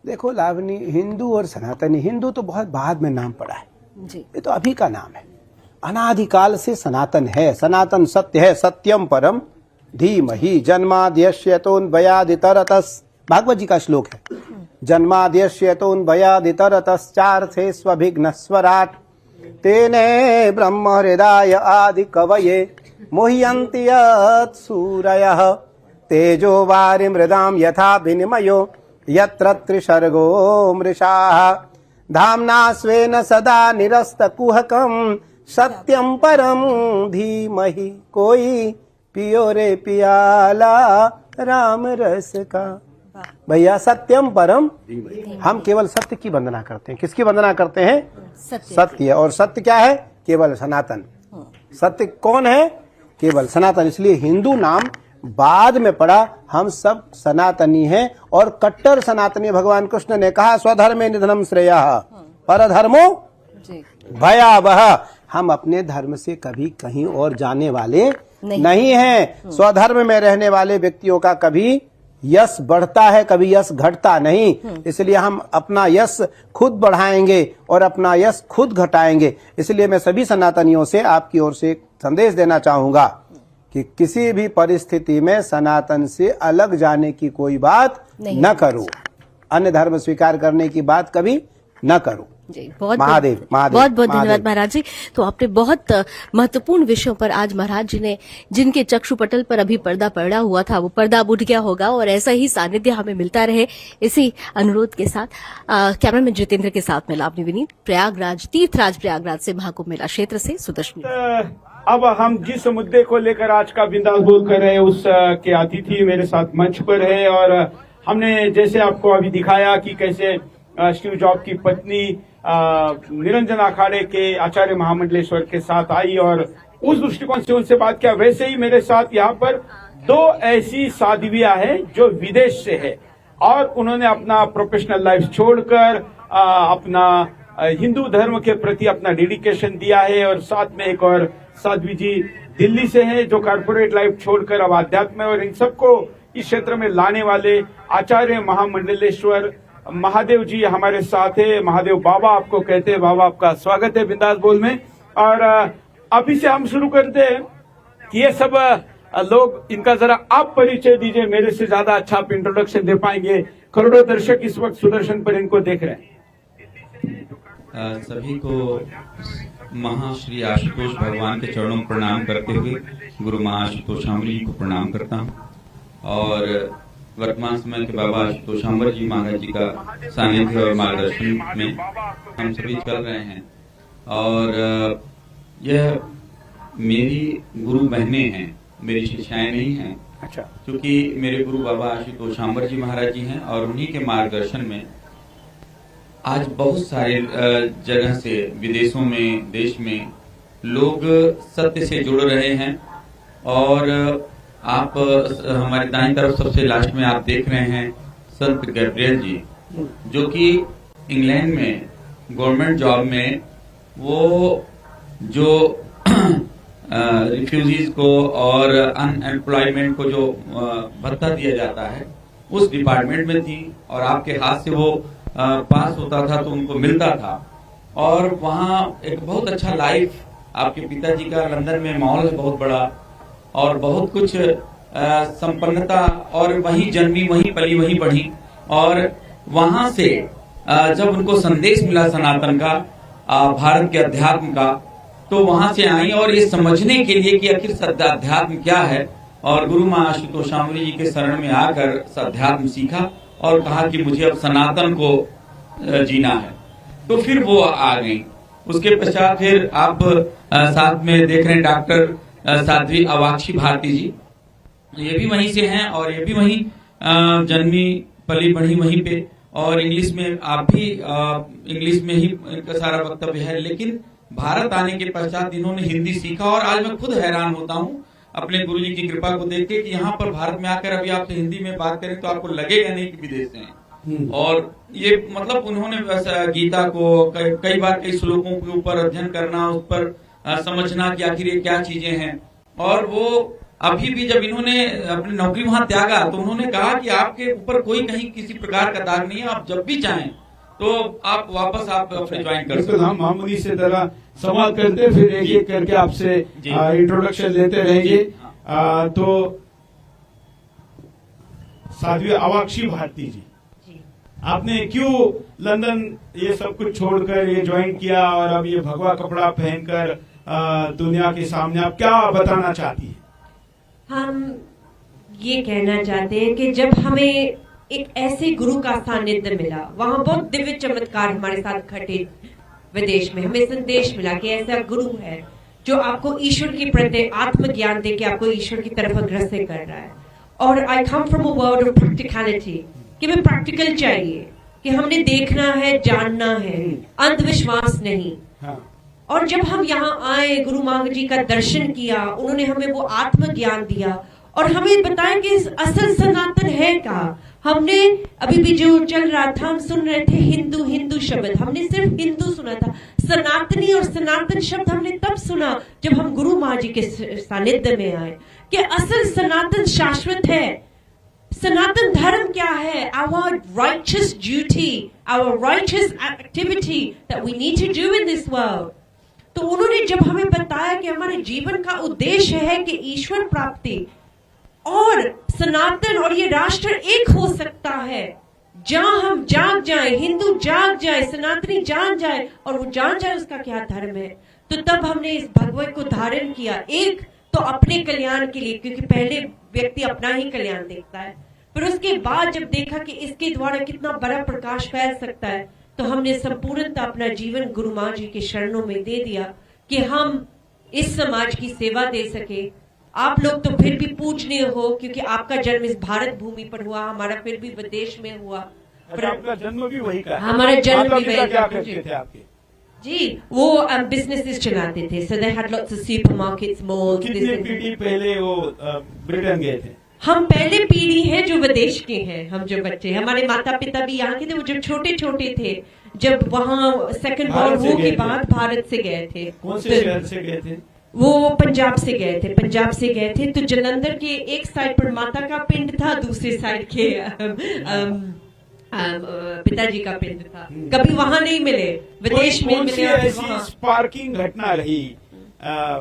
देखो लावनी, हिंदू और सनातनी, हिंदू तो बहुत बाद में नाम पड़ा है जी, ये तो अभी का नाम है। अनादिकाल से सनातन है, सनातन सत्य है, सत्यम परम धीमहि जन्माद्यस्यतोऽन्वयादितरतस्। भागवत जी का श्लोक है, जन्माद्यस्यतोऽन्वयादितरतश्चार्थे स्वभिघ्नस्वराट् तेने ब्रह्म हृदय आदि कवये मुह्यन्ति यत् सूरयः तेजो वारि मृदां यथा विनिमयो यत्र त्रिसर्गो मृषाः धाम्ना स्वेन सदा निरस्तकुहकं सत्यं परम धीमहि। कोई पियो रे पियाला राम रस का। भैया सत्यम परम, हम केवल सत्य की वंदना करते हैं। किसकी वंदना करते हैं? सत्य। और सत्य क्या है? केवल सनातन। सत्य कौन है? केवल सनातन। इसलिए हिंदू नाम बाद में पड़ा। हम सब सनातनी हैं और कट्टर सनातनी। भगवान कृष्ण ने कहा स्वधर्मे निधनम श्रेयः परधर्मो भयावह। हम अपने धर्म से कभी कहीं और जाने वाले नहीं हैं। स्वधर्म में रहने वाले व्यक्तियों का कभी यश बढ़ता है, कभी यश घटता नहीं। इसलिए हम अपना यश खुद बढ़ाएंगे और अपना यश खुद घटाएंगे। इसलिए मैं सभी सनातनियों से आपकी ओर से एक संदेश देना चाहूंगा कि किसी भी परिस्थिति में सनातन से अलग जाने की कोई बात न करो, अन्य धर्म स्वीकार करने की बात कभी न करो। जी बहुत महादेव बहुत बहुत धन्यवाद महाराज जी। तो आपने बहुत महत्वपूर्ण विषयों पर आज महाराज जी ने, जिनके चक्षु पटल पर अभी पर्दा पड़ा हुआ था, वो पर्दा अब उठ गया होगा और ऐसा ही सानिध्य हमें मिलता रहे, इसी अनुरोध के साथ कैमरामैन जितेंद्र के साथ मैं लावनी विनीत, प्रयागराज, तीर्थराज प्रयागराज से, महाकुंभ मेला क्षेत्र से सुदर्शन। अब हम जिस मुद्दे को लेकर आज का बिंदास बोल कर रहे हैं, उस के अतिथि मेरे साथ मंच पर है और हमने जैसे आपको अभी दिखाया कि कैसे स्टीव जॉब की पत्नी निरंजन अखाड़े के आचार्य महामंडलेश्वर के साथ आई और उस दृष्टिकोण से उनसे बात किया। वैसे ही मेरे साथ यहाँ पर दो ऐसी साध्वियां हैं जो विदेश से है और उन्होंने अपना प्रोफेशनल लाइफ छोड़कर अपना हिंदू धर्म के प्रति अपना डेडिकेशन दिया है। और साथ में एक और साध्वी जी दिल्ली से हैं जो कॉर्पोरेट लाइफ छोड़कर अब अध्यात्म और इन सबको इस क्षेत्र में लाने वाले आचार्य महामंडलेश्वर महादेव जी हमारे साथ है। महादेव बाबा आपको कहते हैं। बाबा आपका स्वागत है बिंदास बोल में। और अभी से हम शुरू करते हैं कि ये सब लोग, इनका जरा आप परिचय दीजिए, मेरे से ज्यादा अच्छा आप इंट्रोडक्शन दे पाएंगे। करोड़ों दर्शक इस वक्त सुदर्शन पर इनको देख रहे हैं। सभी को महाश्री आशुतोष भगवान के चरणों में प्रणाम करते हुए गुरु महाआशुतोष जी को प्रणाम करता हूँ और वर्तमान समय के बाबा आशुतोष जी महाराज जी का सानिध्य और मार्गदर्शन में हम सभी चल रहे हैं। और यह मेरी गुरु बहनें हैं, मेरी शिष्याएं नहीं हैं। अच्छा। क्योंकि मेरे गुरु बाबा आशुतोष जी महाराज जी हैं और उन्हीं के मार्गदर्शन में आज बहुत सारे जगह से, विदेशों में, देश में लोग सत्य से जुड़ रहे हैं। और आप हमारे दाईं तरफ सबसे लास्ट में आप देख रहे हैं संत गैब्रियल जी, जो कि इंग्लैंड में गवर्नमेंट जॉब में वो जो रिफ्यूजीज को और अनएम्प्लॉयमेंट को जो भत्ता दिया जाता है उस डिपार्टमेंट में थी और आपके हाथ से वो पास होता था तो उनको मिलता था। और वहाँ एक बहुत अच्छा लाइफ, आपके पिताजी का लंदन में माहौल है बहुत बड़ा और बहुत कुछ संपन्नता, और वहीं जन्मी, वहीं पली, वहीं बढ़ी। और वहां से जब उनको संदेश मिला सनातन का, भारत के अध्यात्म का, तो वहां से आई और ये समझने के लिए कि आखिर अध्यात्म क्या है। और गुरु मां आशुतोष जी के शरण में आकर अध्यात्म सीखा और कहा कि मुझे अब सनातन को जीना है। तो फिर वो आ गई। उसके पश्चात फिर आप साथ में देख रहे हैं डॉक्टर साध्वी अवाक्षी भारती जी, ये भी वहीं से हैं और ये भी वहीं जन्मी पली बढ़ी वहीं पे। और इंग्लिश में आप भी इंग्लिश में ही इनका सारा वक्तव्य है। लेकिन भारत आने के पश्चात इन्होंने हिंदी सीखा और आज मैं खुद हैरान होता हूँ अपने गुरुजी की कृपा को देख के कि यहाँ पर भारत में आकर अभी आपसे हिंदी में बात करें तो आपको लगेगा नहीं कि विदेश से हैं। और ये मतलब उन्होंने गीता को कई बार कई श्लोकों के ऊपर अध्ययन करना, उस पर समझना कि आखिर ये क्या चीजें हैं। और वो अभी भी जब इन्होंने अपनी नौकरी वहां त्यागा तो उन्होंने कहा कि आपके ऊपर कोई कहीं किसी प्रकार का दाग नहीं है, आप जब भी चाहें तो आप वापस आप अपने ज्वाइन कर सकते हैं। हम मामूली से तरह सवाल करते फिर एक एक करके आपसे इंट्रोडक्शन लेते रहेंगे। तो साध्वी अवाक्षी भारती जी, आपने क्यों लंदन ये सब कुछ छोड़कर ये ज्वाइन किया और अब ये भगवा कपड़ा पहनकर दुनिया के सामने आप क्या बताना चाहती हैं? हम ये कहना चाहते हैं कि जब हमें एक ऐसे गुरु का सानिध्य मिला, वहाँ बहुत दिव्य चमत्कार हमारे साथ घटे विदेश में, हमें संदेश मिला कि ऐसा गुरु है जो आपको ईश्वर के प्रति आत्मज्ञान देके आपको ईश्वर की तरफ अग्रसर कर रहा है। और I come from a world of practicality, कि हमें प्रैक्टिकल चाहिए, कि हमने देखना है, जानना है, अंधविश्वास नहीं। और जब हम यहाँ आए, गुरु मांग जी का दर्शन किया, उन्होंने हमें वो आत्मज्ञान दिया और हमें बताएं कि असल सनातन है क्या। हमने अभी भी जो चल रहा था, हम सुन रहे थे हिंदू हिंदू शब्द, हमने सिर्फ हिंदू सुना था। सनातनी और सनातन शब्द हमने तब सुना जब हम गुरु महाराज जी के सानिध्य में आए कि असल सनातन शाश्वत है। सनातन धर्म क्या है? Our righteous duty, our righteous activity that we need to do in this world. तो उन्होंने जब हमें बताया कि हमारे जीवन का उद्देश्य है कि ईश्वर प्राप्ति और सनातन और ये राष्ट्र एक हो सकता है, जहां हम जाग जाए, हिंदू जाग जाए, सनातनी जान जाए और वो जान जाए उसका क्या धर्म है, तो तब हमने इस भगवत को धारण किया। एक तो अपने कल्याण के लिए, क्योंकि पहले व्यक्ति अपना ही कल्याण देखता है, फिर उसके बाद जब देखा कि इसके द्वारा कितना बड़ा प्रकाश फैल सकता है, तो हमने संपूर्णतः अपना जीवन गुरु माँ जी के शरणों में दे दिया कि हम इस समाज की सेवा दे सके। आप लोग तो फिर भी पूजनीय हो, क्योंकि आपका जन्म इस भारत भूमि पर हुआ, हमारा फिर भी विदेश में हुआ। अच्छा, आपका जन्म भी वही का है? हमारा जन्म भी वही क्या का। करते थे आपके? जी, वो बिजनेसेस चलाते थे, so they had lots of supermarkets, malls. कितनी पीढ़ी पहले वो ब्रिटेन गए थे? हम पहले पीढ़ी हैं जो विदेश के हैं। हम जो बच्चे, हमारे माता पिता भी यहाँ के थे, वो जब छोटे छोटे थे, जब वहाँ सेकंड वर्ल्ड वॉर के बाद भारत से गए थे। कौन से शहर से गए थे? वो पंजाब से गए थे, पंजाब से गए थे। तो जलंधर के एक साइड पर माता का पिंड था, दूसरे साइड के पिताजी का पिंड था। कभी वहां नहीं मिले, विदेश में मिले। ऐसी स्पार्किंग घटना रही?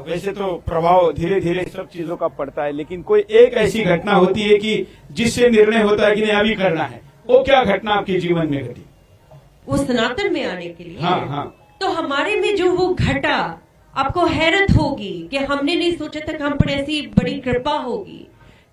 वैसे तो प्रभाव धीरे धीरे सब चीजों का पड़ता है, लेकिन कोई एक ऐसी घटना होती है कि जिससे निर्णय होता है कि नहीं अभी करना है, वो क्या घटना आपके जीवन में घटी? वो सनातन में आने के लिए। हाँ हाँ। तो हमारे में जो वो घटा, आपको हैरत होगी कि हमने नहीं सोचा था कि हम पर ऐसी बड़ी कृपा होगी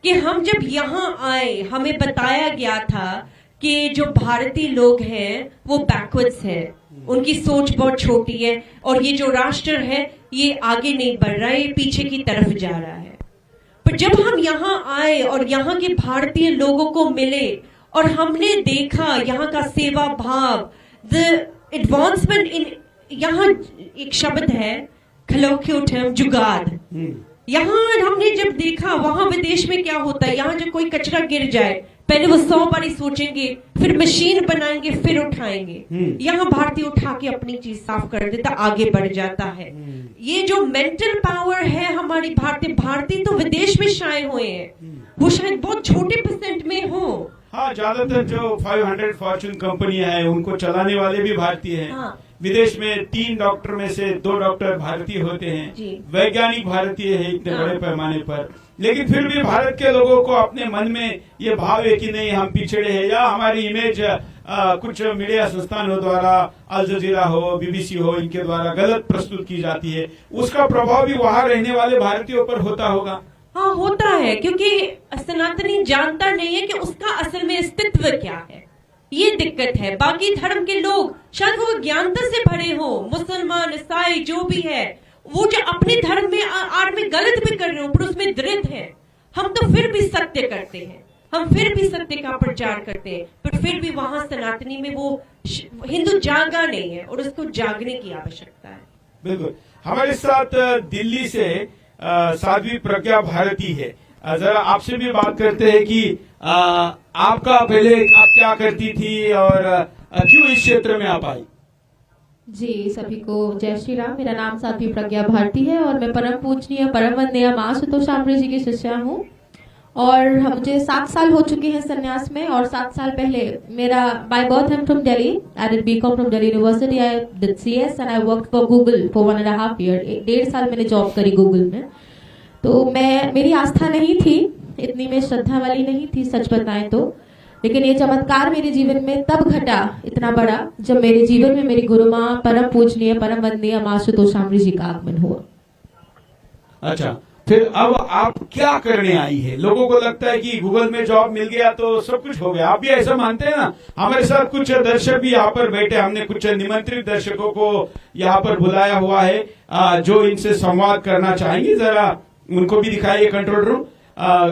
कि हम जब यहाँ आए, हमें बताया गया था कि जो भारतीय लोग हैं वो बैकवर्ड्स हैं, उनकी सोच बहुत छोटी है और ये जो राष्ट्र है ये आगे नहीं बढ़ रहा है, ये पीछे की तरफ जा रहा है। पर जब हम यहाँ आए और यहाँ के भारतीय लोगों को मिले और हमने देखा यहाँ का सेवा भाव, द एडवांसमेंट इन, यहाँ एक शब्द है colloquial term, जुगाड़। यहाँ हमने जब देखा, वहां विदेश में क्या होता है, यहाँ जब कोई कचरा गिर जाए पहले वो 100 बारी सोचेंगे, फिर मशीन बनाएंगे, फिर उठाएंगे। यहाँ भारतीय उठा के अपनी चीज साफ कर देता, आगे बढ़ जाता है। ये जो मेंटल पावर है हमारी भारतीय तो विदेश में शाये हुए हैं, वो शायद बहुत छोटे % में हो। हाँ, ज्यादातर जो 500 फॉर्चून कंपनियां हैं उनको चलाने वाले भी भारतीय हैं। हाँ। विदेश में 3 डॉक्टर में से 2 डॉक्टर भारतीय होते हैं, वैज्ञानिक भारतीय है इतने बड़े पैमाने पर। लेकिन फिर भी भारत के लोगों को अपने मन में ये भाव है कि नहीं हम पिछड़े हैं, या हमारी इमेज कुछ मीडिया संस्थानों द्वारा, अल जजीरा हो, BBC हो, इनके द्वारा गलत प्रस्तुत की जाती है। उसका प्रभाव भी वहां रहने वाले भारतीयों पर होता होगा। हाँ, होता है, क्योंकि सनातनी जानता नहीं है कि उसका असल में अस्तित्व क्या है। ये दिक्कत है। बाकी धर्म के लोग शायद वो ज्ञानता से भरे हो, मुसलमान, ईसाई जो भी है, वो जो अपने धर्म में आड़ में गलत भी कर रहे हो पर उसमें दृढ़ है। हम तो फिर भी सत्य करते हैं, हम फिर भी सत्य का प्रचार करते हैं, पर फिर भी वहां सनातनी में वो हिंदू जागा नहीं है और उसको जागने की आवश्यकता है। बिल्कुल। हमारे साथ दिल्ली से साध्वी प्रज्ञा भारती है। जरा आपसे भी बात करते हैं कि आपका पहले आप क्या करती थी और क्यों इस क्षेत्र में आप आई? जी, सभी को जय श्री राम। मेरा नाम साध्वी प्रज्ञा भारती है और मैं परम पूजनीय परम वंदनीय माँ आशुतोष शामरी जी की शिष्या हूँ। और मुझे 7 साल हो चुके हैं संन्यास में, और 7 साल पहले मेरा by birth I am from Delhi, I did BCom from Delhi university, I did CS and I worked for Google for 1.5 year. 1.5 साल मैंने जॉब करी गूगल में। तो मेरी आस्था नहीं थी, इतनी मैं श्रद्धा वाली नहीं थी सच बताएं तो, लेकिन ये चमत्कार मेरे जीवन में तब घटा इतना बड़ा जब मेरे जीवन में मेरी गुरु माँ परम पूजनीय परम वंदनीय माँ आशुतोष शामरी जी का आगमन हुआ। अच्छा, फिर अब आप क्या करने आई है? लोगों को लगता है कि गूगल में जॉब मिल गया तो सब कुछ हो गया, आप भी ऐसा मानते हैं ना? हमारे साथ कुछ दर्शक भी यहाँ पर बैठे, हमने कुछ निमंत्रित दर्शकों को यहाँ पर बुलाया हुआ है जो इनसे संवाद करना चाहेंगे। जरा उनको भी दिखाइए कंट्रोल रूम।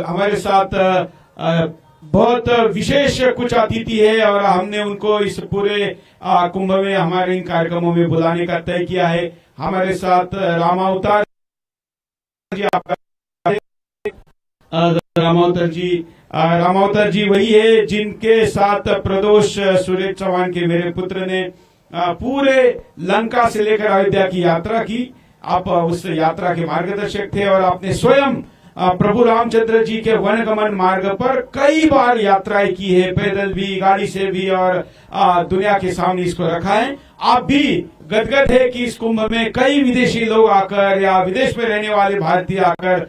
हमारे साथ बहुत विशेष कुछ अतिथि है और हमने उनको इस पूरे कुंभ में हमारे इन कार्यक्रमों में बुलाने का तय किया है। हमारे साथ रामावतार जी, आपका रामावतर जी वही है जिनके साथ प्रदोष सुरेश चौहान के मेरे पुत्र ने पूरे लंका से लेकर अयोध्या की यात्रा की। आप उस यात्रा के मार्गदर्शक थे और आपने स्वयं प्रभु रामचंद्र जी के वनगमन मार्ग पर कई बार यात्राएं की है, पैदल भी, गाड़ी से भी, और दुनिया के सामने इसको रखा है। आप भी गदगद है कि इस कुंभ में कई विदेशी लोग आकर या विदेश में रहने वाले भारतीय आकर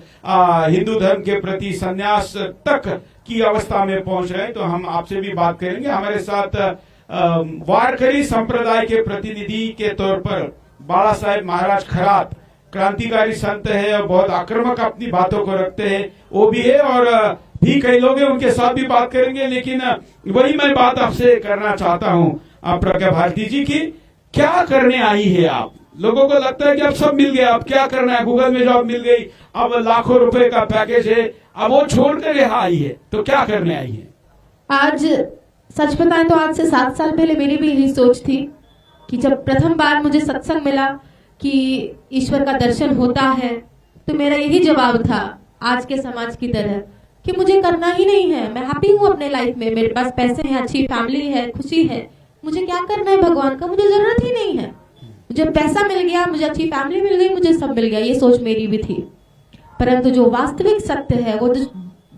हिंदू धर्म के प्रति संन्यास तक की अवस्था में पहुंच रहे हैं। तो हम आपसे भी बात करेंगे। हमारे साथ वारकरी संप्रदाय के प्रतिनिधि के तौर पर बाला साहेब महाराज खरात, क्रांतिकारी संत है और बहुत आक्रामक अपनी बातों को रखते हैं, वो भी है, और भी कई लोग हैं, उनके साथ भी बात करेंगे। लेकिन वही मैं बात आपसे करना चाहता हूं प्रज्ञा भारती जी की, क्या करने आई है आप? लोगों को लगता है कि अब सब मिल गया, अब क्या करना है, गूगल में जॉब मिल गई, अब लाखों रुपए का पैकेज है, अब वो छोड़कर यहाँ आई है, तो क्या करने आई है? आज सच बताएं तो आज से 7 साल पहले मेरी भी यही सोच थी कि जब प्रथम बार मुझे सत्संग मिला कि ईश्वर का दर्शन होता है, तो मेरा यही जवाब था आज के समाज की तरह कि मुझे करना ही नहीं है। मैं हैप्पी हूँ अपने लाइफ में, मेरे पास पैसे हैं, अच्छी फैमिली है, खुशी है, मुझे क्या करना है भगवान का, मुझे जरूरत ही नहीं है। मुझे पैसा मिल गया, मुझे अच्छी फैमिली मिल गई, मुझे सब मिल गया, ये सोच मेरी भी थी। परंतु जो वास्तविक सत्य है, वो जो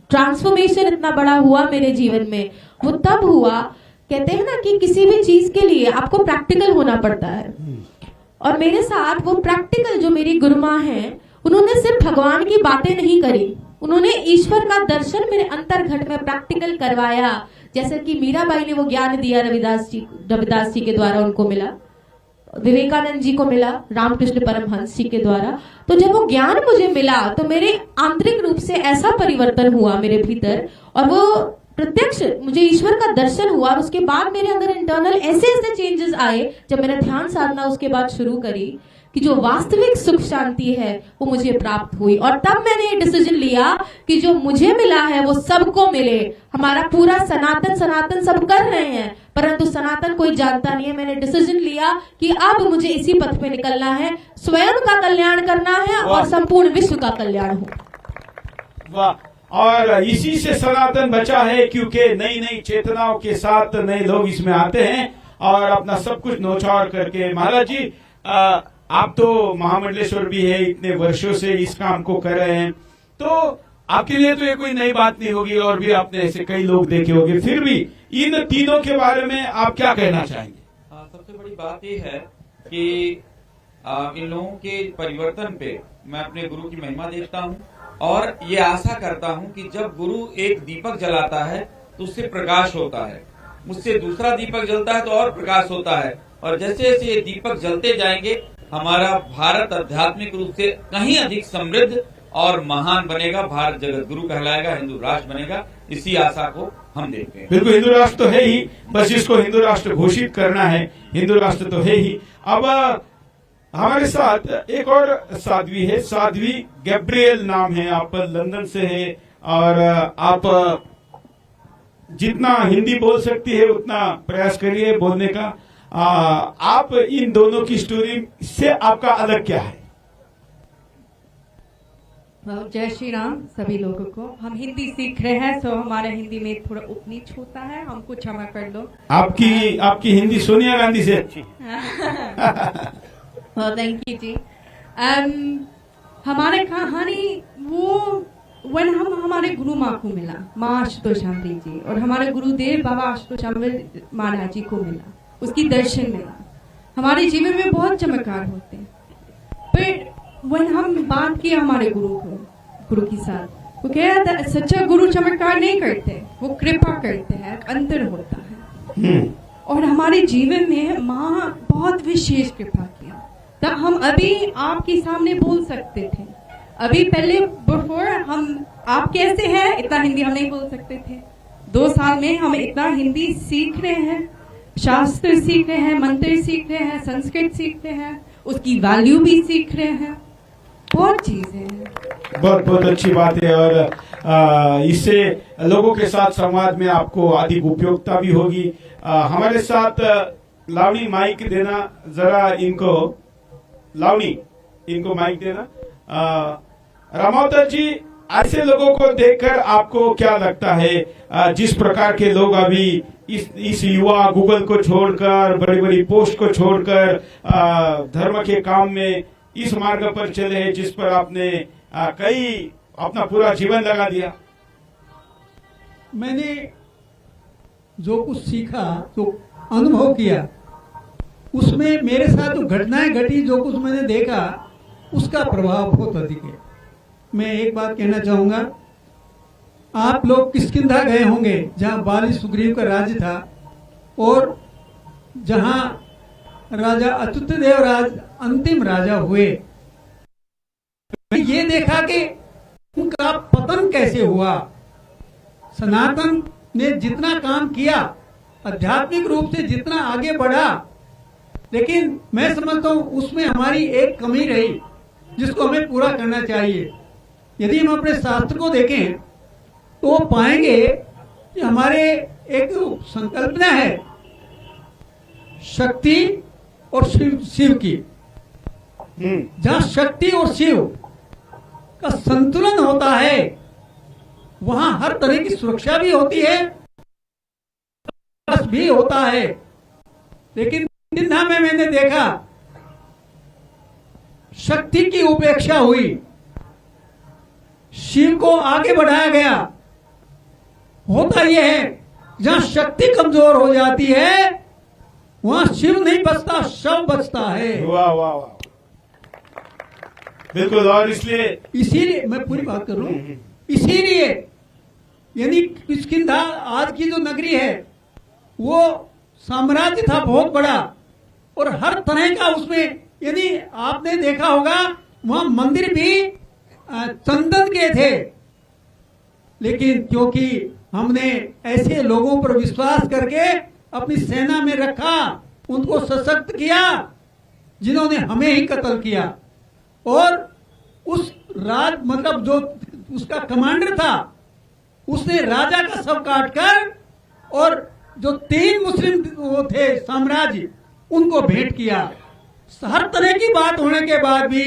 ट्रांसफॉर्मेशन इतना बड़ा हुआ मेरे जीवन में, वो तब हुआ। कहते हैं ना कि किसी भी चीज के लिए आपको प्रैक्टिकल होना पड़ता है, और मेरे साथ वो प्रैक्टिकल जो मेरी गुरुमाँ हैं, उन्होंने सिर्फ भगवान की बातें नहीं करी, उन्होंने ईश्वर का दर्शन मेरे अंतर्घट में प्रैक्टिकल करवाया। जैसे कि मीराबाई ने वो ज्ञान दिया, रविदास जी के द्वारा उनको मिला, विवेकानंद जी को मिला, रामकृष्ण परमहंस जी के द्वारा। तो जब वो ज्ञान मुझे मिला तो मेरे आंतरिक रूप से ऐसा परिवर्तन हुआ मेरे भीतर, और वो प्रत्यक्ष मुझे ईश्वर का दर्शन हुआ। और उसके बाद मेरे अंदर इंटरनल ऐसे ऐसे चेंजेस आए जब मैंने ध्यान साधना उसके बाद शुरू करी कि जो वास्तविक सुख शांति है वो मुझे प्राप्त हुई। और तब मैंने ये डिसीजन लिया कि जो मुझे मिला है वो सबको मिले। हमारा पूरा सनातन सब कर रहे हैं, परंतु सनातन कोई जानता नहीं है। मैंने डिसीजन लिया कि अब मुझे इसी पथ पे निकलना है, स्वयं का कल्याण करना है और संपूर्ण विश्व का कल्याण हो। वाह! और इसी से सनातन बचा है, क्योंकि नई नई चेतनाओं के साथ नए लोग इसमें आते हैं और अपना सब कुछ नौछावर करके। महाराज जी, आप तो महामंडलेश्वर भी है, इतने वर्षों से इस काम को कर रहे हैं, तो आपके लिए तो ये कोई नई बात नहीं होगी, और भी आपने ऐसे कई लोग देखे होंगे। फिर भी इन तीनों के बारे में आप क्या कहना चाहेंगे? सबसे बड़ी बात यह है कि इन लोगों के परिवर्तन पे मैं अपने गुरु की महिमा देखता हूँ, और ये आशा करता हूँ कि जब गुरु एक दीपक जलाता है तो उससे प्रकाश होता है, मुझसे दूसरा दीपक जलता है तो और प्रकाश होता है, और जैसे जैसे ये दीपक जलते जाएंगे हमारा भारत आध्यात्मिक रूप से कहीं अधिक समृद्ध और महान बनेगा, भारत जगत गुरु कहलाएगा, हिंदू राष्ट्र बनेगा। इसी आशा को हम देखते हैं। बिल्कुल, हिंदू राष्ट्र तो है ही, बस इसको हिंदू राष्ट्र घोषित करना है। हिंदू राष्ट्र तो है ही। अब हमारे साथ एक और साध्वी है, साध्वी गैब्रियल नाम है, आप लंदन से है, और आप जितना हिंदी बोल सकती है उतना प्रयास करिए बोलने का। आप इन दोनों की स्टोरी से आपका अलग क्या है? जय श्री राम सभी लोगों को। हम हिंदी सीख रहे हैं, तो हमारा हिंदी में थोड़ा उपनीच होता है, हमको क्षमा कर दो। आपकी हिंदी सोनिया गांधी से अच्छी थैंक यू जी। हमारे कहानी वो वन हम हमारे गुरु माँ को मिला, माँ आशुतोष शांति जी, और हमारे गुरुदेव बाबा आशुतोष महाराज जी को मिला, उसकी दर्शन मिला। हमारे जीवन में बहुत चमत्कार होते हैं, पर वन हम बात किया हमारे गुरु के साथ, वो कह रहा था सच्चा गुरु चमत्कार नहीं करते, वो कृपा करते हैं, अंतर होता है। और हमारे जीवन में माँ बहुत विशेष कृपा किया, तब हम अभी आपके सामने बोल सकते थे। अभी पहले बिफोर हम आप कैसे हैं इतना हिंदी हम नहीं बोल सकते थे। 2 साल में हम इतना हिंदी सीख रहे हैं, शास्त्र सीख रहे हैं, मंत्र सीख रहे हैं, संस्कृत सीख रहे हैं, उसकी वैल्यू भी सीख रहे हैं, बहुत चीजें हैं। बहुत अच्छी बात है, और इससे लोगों के साथ संवाद में आपको अधिक उपयोगिता भी होगी। हमारे साथ लावणी माइक देना जरा, इनको माइक देना। रामावतर जी, ऐसे लोगों को देखकर आपको क्या लगता है, जिस प्रकार के लोग अभी इस युवा गूगल को छोड़कर, बड़ी बड़ी पोस्ट को छोड़कर धर्म के काम में इस मार्ग पर चले हैं जिस पर आपने कई अपना पूरा जीवन लगा दिया? मैंने जो कुछ सीखा, जो अनुभव किया, उसमें मेरे साथ जो घटनाएं घटी, जो कुछ मैंने देखा, उसका प्रभाव बहुत अधिक है। मैं एक बात कहना चाहूंगा, आप लोग किष्किंधा गए होंगे जहां बाली सुग्रीव का राज्य था और जहां राजा अच्युतदेव राज अंतिम राजा हुए। ये देखा कि उनका पतन कैसे हुआ। सनातन ने जितना काम किया, आध्यात्मिक रूप से जितना आगे बढ़ा, लेकिन मैं समझता हूं उसमें हमारी एक कमी रही जिसको हमें पूरा करना चाहिए। यदि हम अपने शास्त्र को देखें तो पाएंगे कि हमारे एक संकल्पना है शक्ति और शिव की। जहां शक्ति और शिव का संतुलन होता है वहां हर तरह की सुरक्षा भी होती है, भी होता है। लेकिन किष्किंधा में मैंने देखा शक्ति की उपेक्षा हुई, शिव को आगे बढ़ाया गया। होता यह है जहां शक्ति कमजोर हो जाती है वहां शिव नहीं बचता, शव बचता है। वाह वाह वाह, बिल्कुल। और इसीलिए मैं पूरी बात कर रहा हूं। इसीलिए यानी किष्किंधा आज की जो नगरी है वो साम्राज्य था बहुत बड़ा और हर तरह का उसमें, यानी आपने देखा होगा वहां मंदिर भी चंदन के थे। लेकिन क्योंकि हमने ऐसे लोगों पर विश्वास करके अपनी सेना में रखा, उनको सशक्त किया जिन्होंने हमें ही कत्ल किया, और उस मतलब जो उसका कमांडर था उसने राजा का शव काटकर और जो 3 मुस्लिम वो थे साम्राज्य उनको भेंट किया। हर तरह की बात होने के बाद भी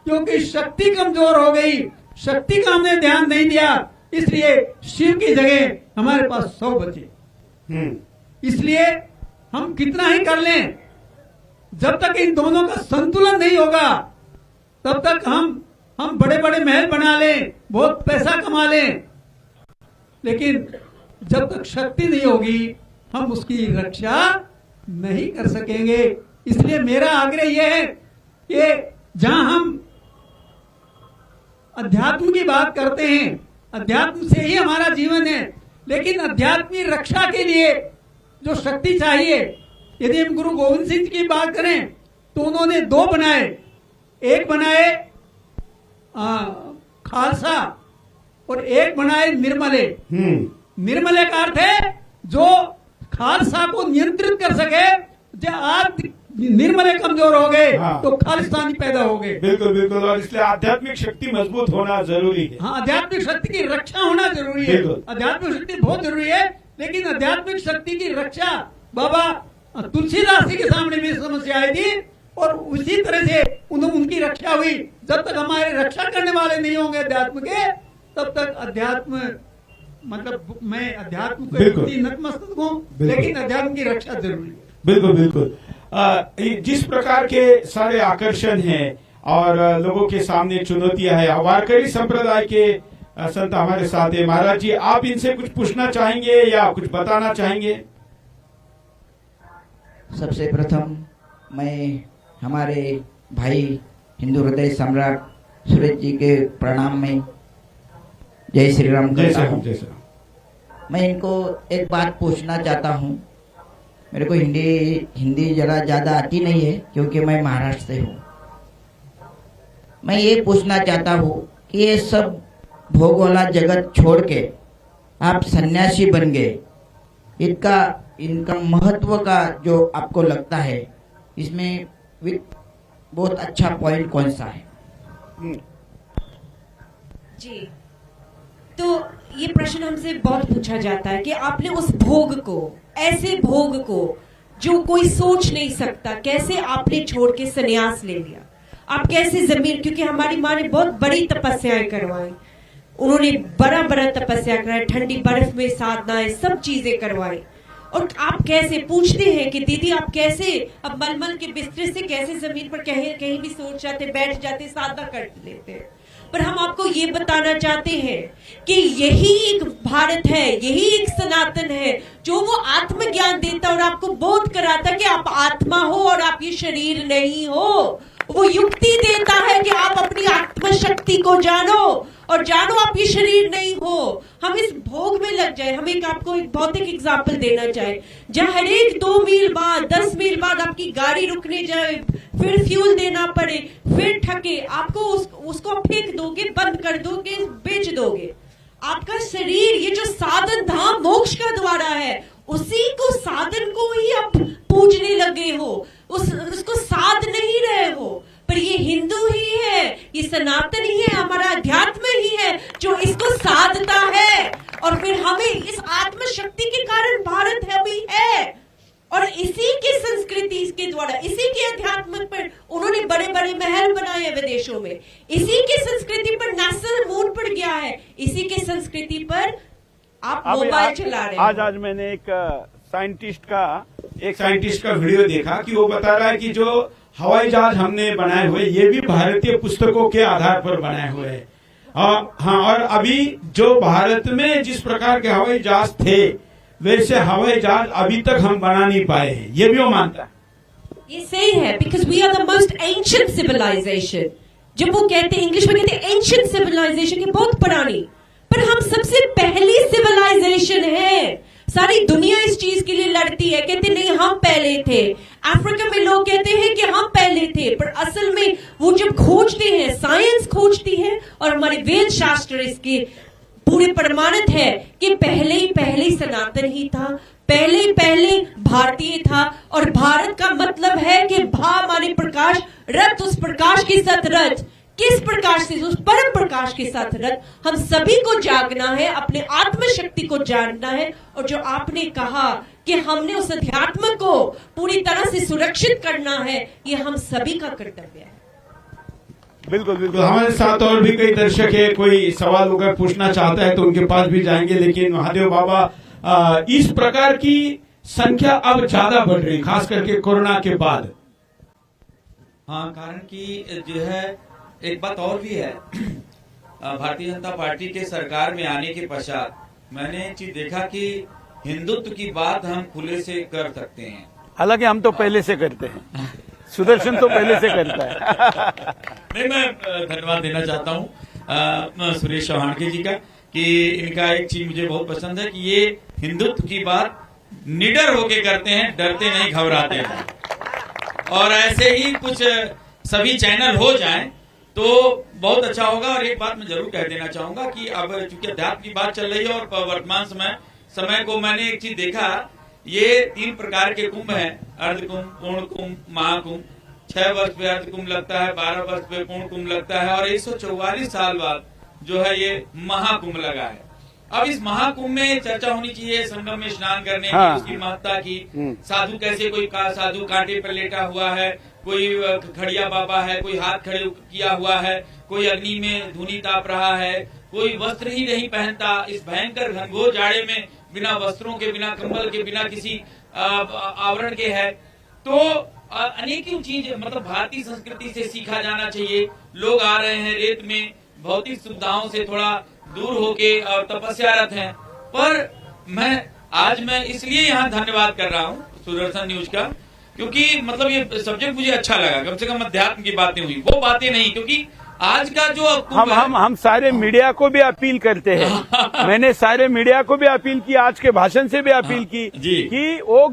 क्योंकि शक्ति कमजोर हो गई, शक्ति का हमने ध्यान नहीं दिया, इसलिए शिव की जगह हमारे पास 100 बचे। इसलिए हम कितना ही कर लें, जब तक इन दोनों का संतुलन नहीं होगा तब तक हम बड़े बड़े महल बना लें, बहुत पैसा कमा लें, लेकिन जब तक शक्ति नहीं होगी हम उसकी रक्षा नहीं कर सकेंगे। इसलिए मेरा आग्रह यह है कि जहां हम अध्यात्म की बात करते हैं, अध्यात्म से ही हमारा जीवन है, लेकिन अध्यात्म की रक्षा के लिए जो शक्ति चाहिए, यदि हम गुरु गोविंद सिंह की बात करें तो उन्होंने 2 बनाए। एक बनाए खालसा और एक बनाए निर्मले। निर्मले का अर्थ है जो खालसा को नियंत्रित कर सके। जब आज निर्मले कमजोर हो गए तो खालिस्तानी पैदा हो गए। बिल्कुल बिल्कुल। और इसलिए आध्यात्मिक शक्ति मजबूत होना जरूरी है। हाँ, आध्यात्मिक शक्ति की रक्षा होना जरूरी है। आध्यात्मिक शक्ति बहुत जरूरी है, लेकिन आध्यात्मिक शक्ति की रक्षा बाबा तुलसीदास जी के सामने भी समस्या आई थी और उसी तरह से उनकी रक्षा हुई। जब तक हमारे रक्षा करने वाले नहीं होंगे अध्यात्म के, तब तक अध्यात्म मतलब मैं अध्यात्म के प्रति नतमस्तक हूँ, लेकिन अध्यात्म की रक्षा जरूरी है। बिल्कुल बिल्कुल। जिस प्रकार के सारे आकर्षण हैं और लोगों के सामने चुनौतियां हैं, वारकरी संप्रदाय के संत हमारे साथ है। महाराज जी, आप इनसे कुछ पूछना चाहेंगे या कुछ बताना चाहेंगे? सबसे प्रथम मैं हमारे भाई हिंदू हृदय सम्राट सुरेश जी के प्रणाम में जय श्री राम करता हूँ। मैं इनको एक बात पूछना चाहता हूँ। मेरे को हिंदी जरा ज्यादा आती नहीं है क्योंकि मैं महाराष्ट्र से हूँ। मैं ये पूछना चाहता हूँ कि ये सब भोग वाला जगत छोड़ के आप सन्यासी बन गए, इनका महत्व का जो आपको लगता है, इसमें बहुत अच्छा पॉइंट कौन सा है? जी, तो ये प्रश्न हमसे बहुत पूछा जाता है कि आपने उस भोग को, ऐसे भोग को जो कोई सोच नहीं सकता, कैसे आपने छोड़ के संन्यास ले लिया? आप कैसे जमीन, क्योंकि हमारी माँ ने बहुत बड़ी तपस्याएं करवाई, उन्होंने बड़ा बड़ा तपस्या कराई, ठंडी बर्फ में साधनाएं, सब चीजें करवाई। और आप कैसे पूछते हैं कि दीदी आप कैसे अब मलमल के बिस्तर से कैसे जमीन पर कहीं भी सोच जाते, बैठ जाते, साधना कर लेते हैं। पर हम आपको ये बताना चाहते हैं कि यही एक भारत है, यही एक सनातन है जो वो आत्मज्ञान देता और आपको बोध कराता कि आप आत्मा हो और आप ये शरीर नहीं हो। वो युक्ति देता है कि आप अपनी आत्मशक्ति को जानो और जानो आप ये शरीर नहीं हो। हम इस भोग में लग जाए। हम आपको एक भौतिक एग्जाम्पल देना चाहे, जहाँ हर एक 2 मील बाद 10 मील बाद आपकी गाड़ी रुकने जाए, फिर फ्यूल देना पड़े, फिर ठके, आपको उसको फेंक दोगे, बंद कर दोगे, बेच दोगे। आपका शरीर ये जो साधन धाम मोक्ष का द्वारा है, उसी को साधन को ही आप पूजने लगे हो, उसको साध नहीं रहे हो। पर ये हिंदू ही है, ये सनातन ही है, हमारा अध्यात्म ही है जो इसको साधता है। और फिर हमें इस आत्म शक्ति के कारण भारत है भी है। और इसी की संस्कृति के द्वारा, इसी के अध्यात्म पर उन्होंने बड़े बड़े महल बनाए हैं विदेशों में। इसी की संस्कृति पर नेशनल मून पड़ गया है, इसी के संस्कृति पर आप मोबाइल चला रहे हैं। आज मैंने एक साइंटिस्ट का वीडियो देखा कि वो बता रहा है कि जो हवाई जहाज हमने बनाए हुए ये भी भारतीय पुस्तकों के आधार पर बनाए हुए हैं। हाँ, और अभी जो भारत में जिस प्रकार के हवाई जहाज थे वैसे हवाई जहाज अभी तक हम बना नहीं पाए हैं, ये भी वो मानता है। ये सही है, because we are the most ancient civilisation. जब वो कहते हैं, इंग्लिश में कहते हैं एंशिएंट सिविलाइजेशन, की बहुत पुरानी, पर हम सबसे पहली सिविलाइजेशन है। सारी दुनिया इस चीज के लिए लड़ती है, कहते नहीं हम पहले थे। अफ्रीका में लोग कहते हैं कि हम पहले थे, पर असल में वो जब खोजते हैं, साइंस खोजती है और हमारे वेद शास्त्र इसके पूरे प्रमाणित है कि पहले सनातन ही था, पहले भारतीय था। और भारत का मतलब है कि भा माने प्रकाश, रथ उस प्रकाश के साथ रथ, किस प्रकाश से, उस परम प्रकाश के साथ रथ। हम सभी को जागना है, अपने आत्म शक्ति को जानना है। और जो आपने कहा कि हमने उस अध्यात्म को पूरी तरह से सुरक्षित करना है, ये हम सभी का कर्तव्य है। बिल्कुल बिल्कुल। हमारे साथ और भी कई दर्शक है, कोई सवाल अगर पूछना चाहता है तो उनके पास भी जाएंगे। लेकिन महादेव बाबा, इस प्रकार की संख्या अब ज्यादा बढ़ रही, खास करके कोरोना के बाद। हाँ, कारण कि जो है एक बात और भी है, भारतीय जनता पार्टी के सरकार में आने के पश्चात मैंने एक चीज देखा कि हिंदुत्व की बात हम खुले से कर सकते हैं। हालांकि हम तो पहले से करते हैं, सुदर्शन तो पहले से करता है। नहीं, मैं धन्यवाद देना चाहता हूँ सुरेश चौहान जी का कि इनका एक चीज मुझे बहुत पसंद है कि ये हिंदुत्व की बात निडर होके करते हैं, डरते नहीं, घबराते हैं। और ऐसे ही कुछ सभी चैनल हो जाएं तो बहुत अच्छा होगा। और एक बात मैं जरूर कह देना चाहूंगा कि अब चूंकि अध्यात्म की बात चल रही है और वर्तमान समय को मैंने एक चीज देखा, ये 3 प्रकार के कुंभ हैं, अर्ध कुंभ, पूर्ण कुंभ, महाकुंभ। 6 वर्ष पे अर्ध कुंभ लगता है, 12 वर्ष पे पूर्ण कुंभ लगता है और 144 साल बाद जो है ये महाकुंभ लगा है। अब इस महाकुंभ में चर्चा होनी चाहिए संगम में स्नान करने की, उसकी महत्ता की, साधु कैसे, कोई साधु कांटे पर लेटा हुआ है, कोई खड़िया बाबा है, कोई हाथ खड़े किया हुआ है, कोई अग्नि में धुनी ताप रहा है, कोई वस्त्र ही नहीं पहनता इस भयंकर घनघोर जाड़े में, बिना वस्त्रों के, बिना कंबल के, बिना किसी आवरण के है। तो अनेकों चीज मतलब भारतीय संस्कृति से सीखा जाना चाहिए। लोग आ रहे हैं रेत में, भौतिक सुविधाओं से थोड़ा दूर होके और तपस्यारत हैं। पर मैं इसलिए यहाँ धन्यवाद कर रहा हूँ सुदर्शन न्यूज का, क्योंकि मतलब ये सब्जेक्ट मुझे अच्छा लगा। कम से कम अध्यात्म की बातें हुई, वो बातें नहीं, क्योंकि आज का जो हम सारे मीडिया को भी अपील करते हैं। मैंने सारे मीडिया को भी अपील की, आज के भाषण से भी अपील की कि वो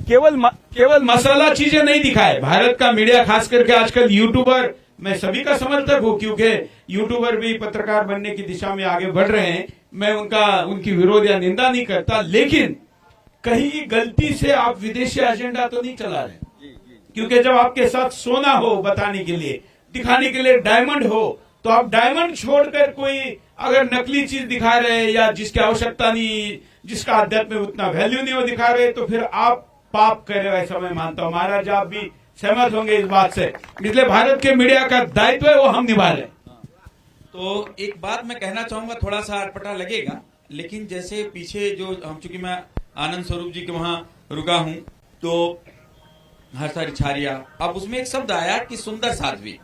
केवल मसाला चीजें नहीं दिखाए। भारत का मीडिया, खास करके आजकल यूट्यूबर, मैं सभी का समर्थक हूँ क्योंकि यूट्यूबर भी पत्रकार बनने की दिशा में आगे बढ़ रहे हैं। मैं उनकी विरोध या निंदा नहीं करता, लेकिन कहीं गलती से आप विदेशी एजेंडा तो नहीं चला रहे। क्योंकि जब आपके साथ सोना हो बताने के लिए, दिखाने के लिए डायमंड हो, तो आप डायमंड छोड़कर कोई अगर नकली चीज दिखा रहे हैं या जिसकी आवश्यकता नहीं, जिसका अध्यात्म में उतना वैल्यू नहीं वो दिखा रहे, तो फिर आप पाप कर रहे हो, ऐसा मैं मानता हूँ। महाराज आप भी सहमत होंगे इस बात से। इसलिए भारत के मीडिया का दायित्व है वो हम निभा रहे हैं। तो एक बात मैं कहना चाहूंगा, थोड़ा सा अटपटा लगेगा, लेकिन जैसे पीछे जो हम, चूंकि मैं आनंद स्वरूप जी के वहां रुका हूं, तो हर्षा रिछारिया, अब उसमें एक शब्द आया कि सुंदर साध्वी,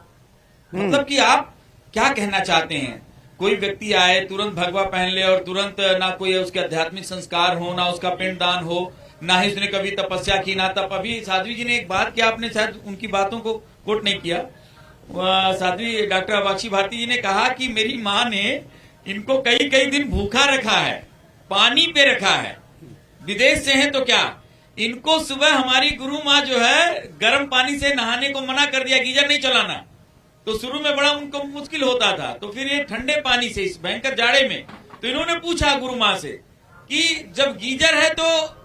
मतलब कि आप क्या कहना चाहते हैं? कोई व्यक्ति आए, तुरंत भगवा पहन ले और तुरंत ना कोई उसके आध्यात्मिक संस्कार हो, ना उसका पिंडदान हो, ना ही उसने कभी तपस्या की, ना तप। अभी साध्वी जी ने एक बात किया, आपने शायद उनकी बातों को कोट नहीं किया। साध्वी डॉक्टर अबाक्षी भारती जी ने कहा कि मेरी माँ ने इनको कई कई दिन भूखा रखा है, पानी पे रखा है, विदेश से है तो क्या, इनको सुबह हमारी गुरु माँ जो है गर्म पानी से नहाने को मना कर दिया, गीजर नहीं चलाना। तो शुरू में बड़ा उनको मुश्किल होता था, तो फिर ये ठंडे पानी से इस भयंकर जाड़े में, तो इन्होंने पूछा गुरु माँ से कि जब गीजर है तो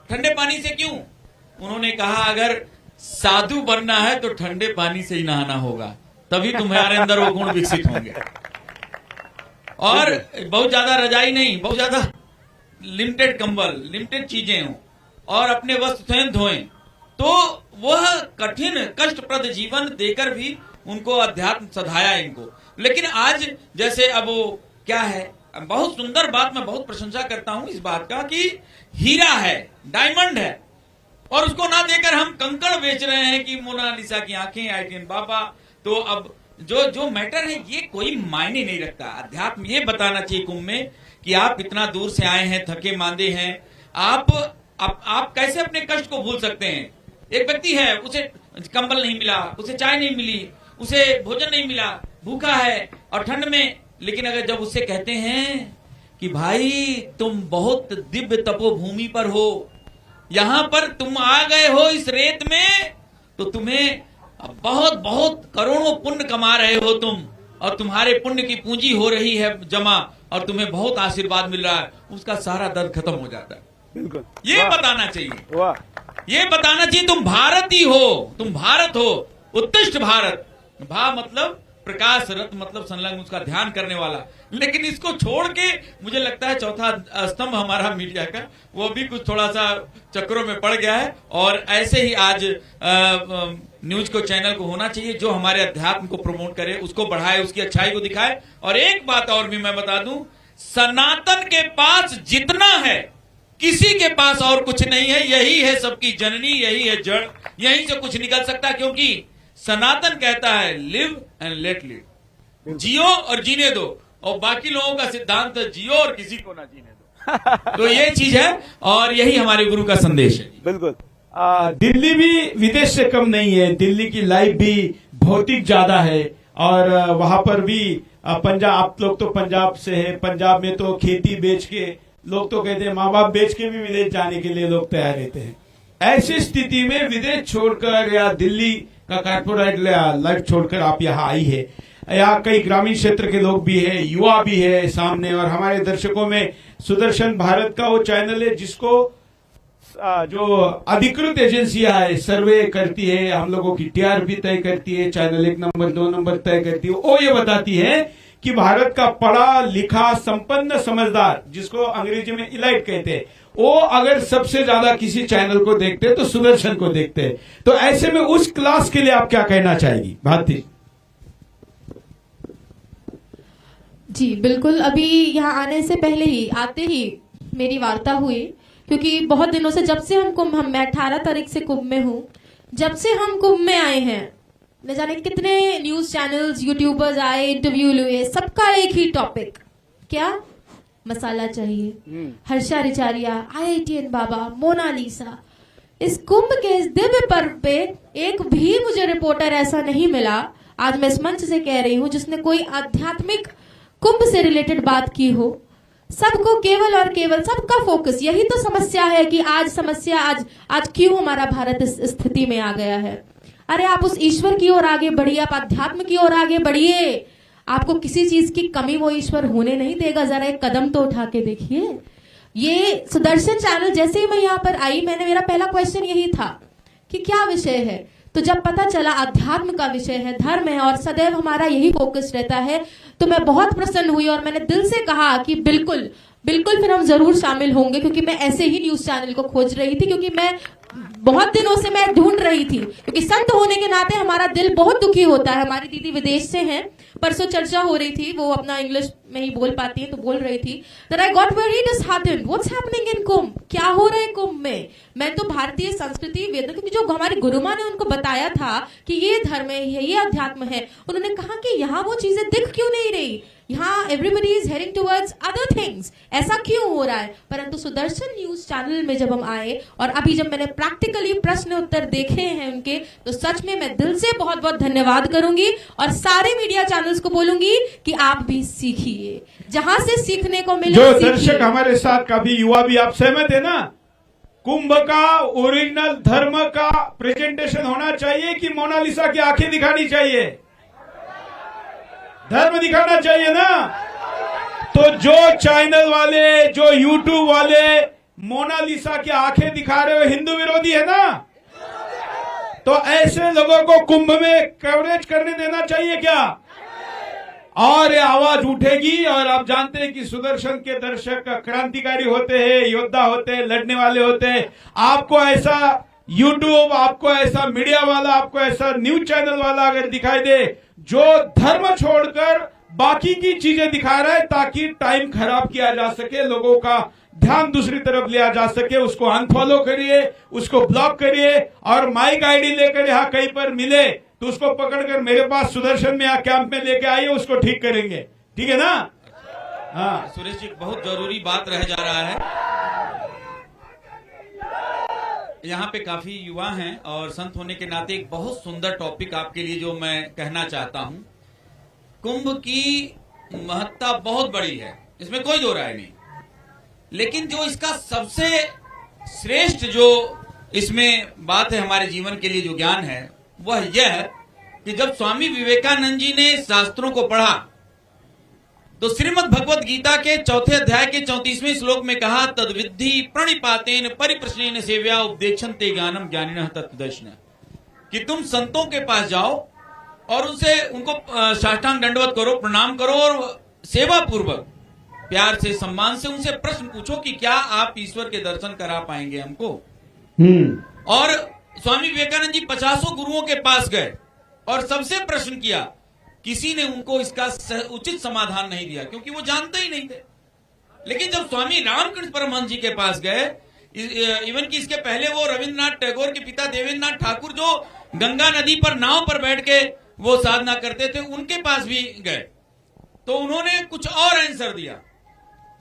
ठंडे पानी से क्यों? उन्होंने कहा अगर साधु बनना है तो ठंडे पानी से ही नहाना होगा, तभी तुम्हारे अंदर वो गुण विकसित होंगे। और बहुत ज्यादा रजाई नहीं, बहुत ज्यादा लिमिटेड कंबल, लिमिटेड चीजें हों और अपने वस्त्र स्वयं धोएं, तो वह कठिन कष्टप्रद जीवन देकर भी उनको अध्यात्म सधाया इनको। लेकिन आज जैसे अब वो क्या है, बहुत सुंदर बात, मैं बहुत प्रशंसा करता हूं इस बात का कि हीरा है, डायमंड है, और उसको ना देकर हम कंकड़ बेच रहे हैं कि मोनालिसा की आंखें, आईटीएन बाबा। तो अब जो मैटर है ये कोई मायने नहीं रखता। अध्यात्म ये बताना चाहिए कुंभ में कि आप इतना दूर से आए हैं, थके मांदे हैं, आप कैसे अपने कष्ट को भूल सकते हैं? एक व्यक्ति है, उसे कंबल नहीं मिला, उसे चाय नहीं मिली, उसे भोजन नहीं मिला, भूखा है और ठंड में, लेकिन अगर जब उससे कहते हैं कि भाई तुम बहुत दिव्य तपोभूमि पर हो, यहां पर तुम आ गए हो इस रेत में, तो तुम्हें बहुत बहुत करोड़ों पुण्य कमा रहे हो तुम, और तुम्हारे पुण्य की पूंजी हो रही है जमा, और तुम्हें बहुत आशीर्वाद मिल रहा है, उसका सारा दर्द खत्म हो जाता है। बिल्कुल, ये बताना चाहिए, वाह, ये बताना चाहिए तुम भारती हो, तुम भारत हो, उत्कृष्ट भारत। भा मतलब प्रकाश, रत मतलब संलग्न, उसका ध्यान करने वाला। लेकिन इसको छोड़ के मुझे लगता है चौथा स्तंभ हमारा मीडिया का, वो भी कुछ थोड़ा सा चक्रों में पड़ गया है। और ऐसे ही आज न्यूज को, चैनल को होना चाहिए जो हमारे अध्यात्म को प्रमोट करे, उसको बढ़ाए, उसकी अच्छाई को दिखाए। और एक बात और भी मैं बता दूं, सनातन के पास जितना है किसी के पास और कुछ नहीं है, यही है सबकी जननी, यही है जड़, यहीं से कुछ निकल सकता, क्योंकि सनातन कहता है लिव एंड लेट लिव, जियो और जीने दो, और बाकी लोगों का सिद्धांत है जियो और किसी को ना जीने दो। तो ये चीज है और यही हमारे गुरु का संदेश है। बिल्कुल। दिल्ली भी विदेश से कम नहीं है, दिल्ली की लाइफ भी भौतिक ज्यादा है, और वहां पर भी पंजाब, आप लोग तो पंजाब से है, पंजाब में तो खेती बेच के लोग तो कहते हैं, माँ बाप बेच के भी विदेश जाने के लिए लोग तैयार रहते हैं। ऐसी स्थिति में विदेश छोड़कर या दिल्ली का कॉर्पोरेट लाइफ छोड़कर आप यहाँ आई है, यहाँ कई ग्रामीण क्षेत्र के लोग भी है, युवा भी है सामने, और हमारे दर्शकों में सुदर्शन भारत का वो चैनल है जिसको जो अधिकृत एजेंसियां है सर्वे करती है, हम लोगों की टीआरपी तय करती है, चैनल 1 नंबर 2 नंबर तय करती है, वो ये बताती है कि भारत का पढ़ा लिखा संपन्न समझदार, जिसको अंग्रेजी में इलाइट कहते हैं, वो अगर सबसे ज्यादा किसी चैनल को देखते हैं तो सुदर्शन को देखते हैं। तो ऐसे में उस क्लास के लिए आप क्या कहना चाहेगी भारती? जी बिल्कुल, अभी यहाँ आने से पहले ही, आते ही मेरी वार्ता हुई, क्योंकि बहुत दिनों से, जब से हम मैं 18 तारीख से कुंभ में हूँ, जब से हम कुंभ में आए हैं, न जाने कितने न्यूज चैनल्स, यूट्यूबर्स आए, इंटरव्यू लिए, सबका एक ही टॉपिक, क्या मसाला चाहिए, हर्षा रिचारिया, IITN बाबा, मोनालिसा। इस कुंभ के इस दिव्य पर्व पे एक भी मुझे रिपोर्टर ऐसा नहीं मिला, आज मैं इस मंच से कह रही हूँ, जिसने कोई आध्यात्मिक कुंभ से रिलेटेड बात की हो। सबको केवल और केवल, सबका फोकस, यही तो समस्या है कि आज क्यों हमारा भारत इस स्थिति में आ गया है। अरे आप उस ईश्वर की ओर आगे बढ़िए, आप अध्यात्म की ओर आगे बढ़िए, आपको किसी चीज की कमी वो ईश्वर होने नहीं देगा। जरा एक कदम तो उठा के देखिए। ये सुदर्शन चैनल, जैसे ही मैं यहाँ पर आई, मेरा पहला क्वेश्चन यही था कि क्या विषय है, तो जब पता चला अध्यात्म का विषय है, धर्म है, और सदैव हमारा यही फोकस रहता है, तो मैं बहुत प्रसन्न हुई और मैंने दिल से कहा कि बिल्कुल बिल्कुल फिर हम जरूर शामिल होंगे, क्योंकि मैं ऐसे ही न्यूज चैनल को खोज रही थी, क्योंकि मैं बहुत दिनों से मैं ढूंढ रही थी, क्योंकि संत होने के नाते हमारा दिल बहुत दुखी होता है। हमारी दीदी विदेश से हैं, परसों चर्चा हो रही थी, वो अपना इंग्लिश में ही बोल पाती है तो बोल रही थी that I got very disheartened. What's happening in कुंभ? क्या हो रहा है कुंभ में? मैं तो भारतीय संस्कृति वेद की जो हमारे गुरुमा ने उनको बताया था कि ये धर्म है, ये अध्यात्म है, उन्होंने कहा कि यहाँ वो चीजें दिख क्यों नहीं रही? यहाँ everybody is heading towards other things, ऐसा क्यों हो रहा है? परंतु सुदर्शन न्यूज चैनल में जब हम आए और अभी जब मैंने प्रैक्टिकली प्रश्न उत्तर देखे हैं उनके, तो सच में मैं दिल से बहुत बहुत धन्यवाद करूंगी और सारे मीडिया चैनल्स को बोलूंगी कि आप भी सीखिए, जहां से सीखने को मिले। जो दर्शक हमारे साथ काफी युवा भी आप सहमत है ना, कुंभ का ओरिजिनल धर्म का प्रेजेंटेशन होना चाहिए कि मोनालिसा की आंखें दिखानी चाहिए? धर्म दिखाना चाहिए ना। तो जो चैनल वाले, जो यूट्यूब वाले मोनालिसा की आंखें दिखा रहे हो, हिंदू विरोधी है ना। तो ऐसे लोगों को कुंभ में कवरेज करने देना चाहिए क्या? और ये आवाज उठेगी। और आप जानते हैं कि सुदर्शन के दर्शक क्रांतिकारी होते हैं, योद्धा होते हैं, लड़ने वाले होते हैं। आपको ऐसा यूट्यूब, आपको ऐसा मीडिया वाला, आपको ऐसा न्यूज चैनल वाला अगर दिखाई दे जो धर्म छोड़कर बाकी की चीजें दिखा रहा है ताकि टाइम खराब किया जा सके, लोगों का ध्यान दूसरी तरफ लिया जा सके, उसको अनफॉलो करिए, उसको ब्लॉक करिए। और माइक आईडी लेकर यहाँ कहीं पर मिले तो उसको पकड़कर मेरे पास सुदर्शन में यहाँ कैंप में लेके आइए, उसको ठीक करेंगे। ठीक है ना? हाँ सुरेश जी, बहुत जरूरी बात रह जा रहा है। यहाँ पे काफी युवा हैं और संत होने के नाते एक बहुत सुंदर टॉपिक आपके लिए जो मैं कहना चाहता हूँ। कुंभ की महत्ता बहुत बड़ी है, इसमें कोई दो राय नहीं, लेकिन जो इसका सबसे श्रेष्ठ जो इसमें बात है हमारे जीवन के लिए जो ज्ञान है वह यह है कि जब स्वामी विवेकानंद जी ने शास्त्रों को पढ़ा तो श्रीमद् भगवत गीता के 4 अध्याय के 34वें श्लोक में कहा, तद्विद्धि प्रणिपातेन परिप्रश्नेन सेव्या उपदेक्षन्ते ज्ञानम ज्ञानिनः तत्तदर्शिनः, कि तुम संतों के पास जाओ और उनको साष्टांग दंडवत करो, प्रणाम करो और सेवा पूर्वक प्यार से, सम्मान से उनसे प्रश्न पूछो कि क्या आप ईश्वर के दर्शन करा पाएंगे हमको। और स्वामी विवेकानंद जी 50 गुरुओं के पास गए और सबसे प्रश्न किया, किसी ने उनको इसका उचित समाधान नहीं दिया क्योंकि वो जानते ही नहीं थे। लेकिन जब स्वामी रामकृष्ण परमहंस जी के पास गए, इवन कि इसके पहले वो रविंद्रनाथ टैगोर के पिता देवेंद्रनाथ ठाकुर जो गंगा नदी पर नाव पर बैठ के वो साधना करते थे, उनके पास भी गए तो उन्होंने कुछ और आंसर दिया।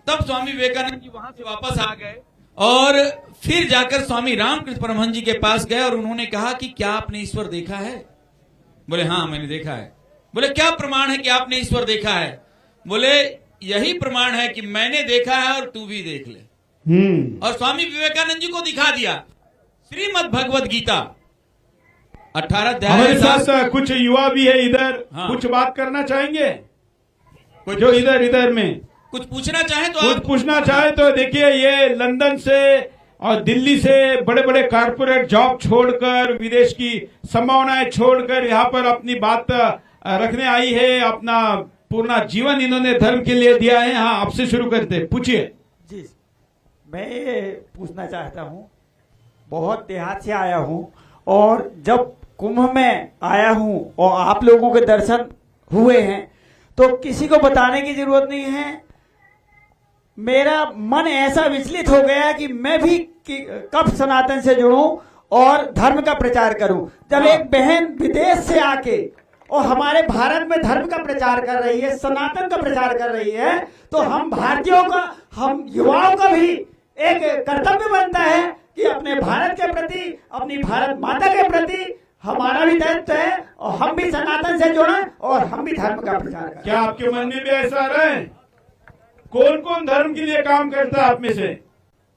तब स्वामी विवेकानंद जी वहां से वापस आ गए और फिर जाकर स्वामी रामकृष्ण परमहंस जी के पास गए और उन्होंने कहा कि क्या आपने ईश्वर देखा है? बोले हाँ मैंने देखा है। बोले क्या प्रमाण है कि आपने ईश्वर देखा है? बोले यही प्रमाण है कि मैंने देखा है और तू भी देख ले। और स्वामी विवेकानंद जी को दिखा दिया श्रीमद् भगवत गीता 18 अध्याय। हमारे साथ कुछ युवा भी है इधर। हाँ। कुछ बात करना चाहेंगे? जो इधर में कुछ पूछना चाहे तो कुछ पूछना चाहे तो देखिए, ये लंदन से और दिल्ली से बड़े बड़े कारपोरेट जॉब छोड़कर, विदेश की संभावनाएं छोड़कर यहाँ पर अपनी बात रखने आई है। अपना पूर्ण जीवन इन्होंने धर्म के लिए दिया है। हाँ, आपसे शुरू करते, पूछिए। जी, मैं ये पूछना चाहता हूँ, बहुत देहात से आया हूँ और जब कुंभ में आया हूँ और आप लोगों के दर्शन हुए हैं तो किसी को बताने की जरूरत नहीं है। मेरा मन ऐसा विचलित हो गया कि मैं भी कब सनातन से जुड़ूं और धर्म का प्रचार करूं। जब एक बहन विदेश से आके और हमारे भारत में धर्म का प्रचार कर रही है, सनातन का प्रचार कर रही है, तो हम भारतीयों का, हम युवाओं का भी एक कर्तव्य बनता है कि अपने भारत के प्रति, अपनी भारत माता के प्रति हमारा भी दायित्व है और हम भी सनातन से जुड़े और हम भी धर्म का प्रचार करें। क्या आपके मन में भी ऐसा रहा है? कौन कौन धर्म के लिए काम करता है आप में से?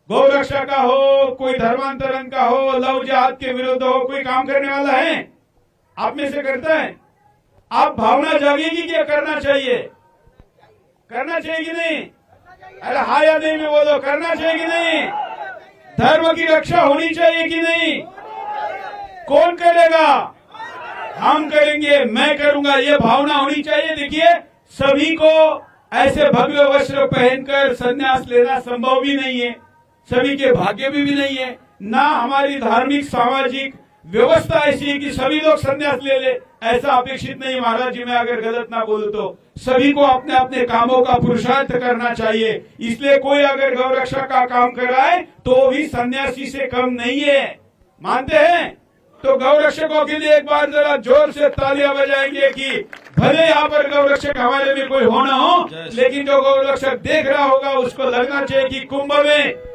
गौ रक्षा का हो, कोई धर्मांतरण का हो, लव जिहाद के विरुद्ध हो, कोई काम करने वाला है आप में से? करता है? आप भावना जागेगी कि करना चाहिए? करना चाहिए कि नहीं? अरे हाँ या नहीं में बोलो, करना चाहिए कि नहीं? धर्म की रक्षा होनी चाहिए कि नहीं? कौन करेगा? हम करेंगे, मैं करूंगा, ये भावना होनी चाहिए। देखिए, सभी को ऐसे भव्य वस्त्र पहनकर संन्यास लेना संभव भी नहीं है, सभी के भाग्य भी नहीं है। ना हमारी धार्मिक सामाजिक व्यवस्था ऐसी है कि सभी लोग संन्यास ले ले, ऐसा अपेक्षित नहीं महाराज जी। मैं अगर गलत ना बोलूं तो सभी को अपने अपने कामों का पुरुषार्थ करना चाहिए। इसलिए कोई अगर गौरक्षा का काम कर रहा है तो भी सन्यासी से कम नहीं है, मानते हैं? तो गौरक्षकों के लिए एक बार जरा जोर से तालियां बजाएंगे कि भले यहाँ पर गौरक्षक हमारे में कोई हो ना हो, लेकिन जो गौरक्षक देख रहा होगा उसको लगना चाहिए कि कुंभ में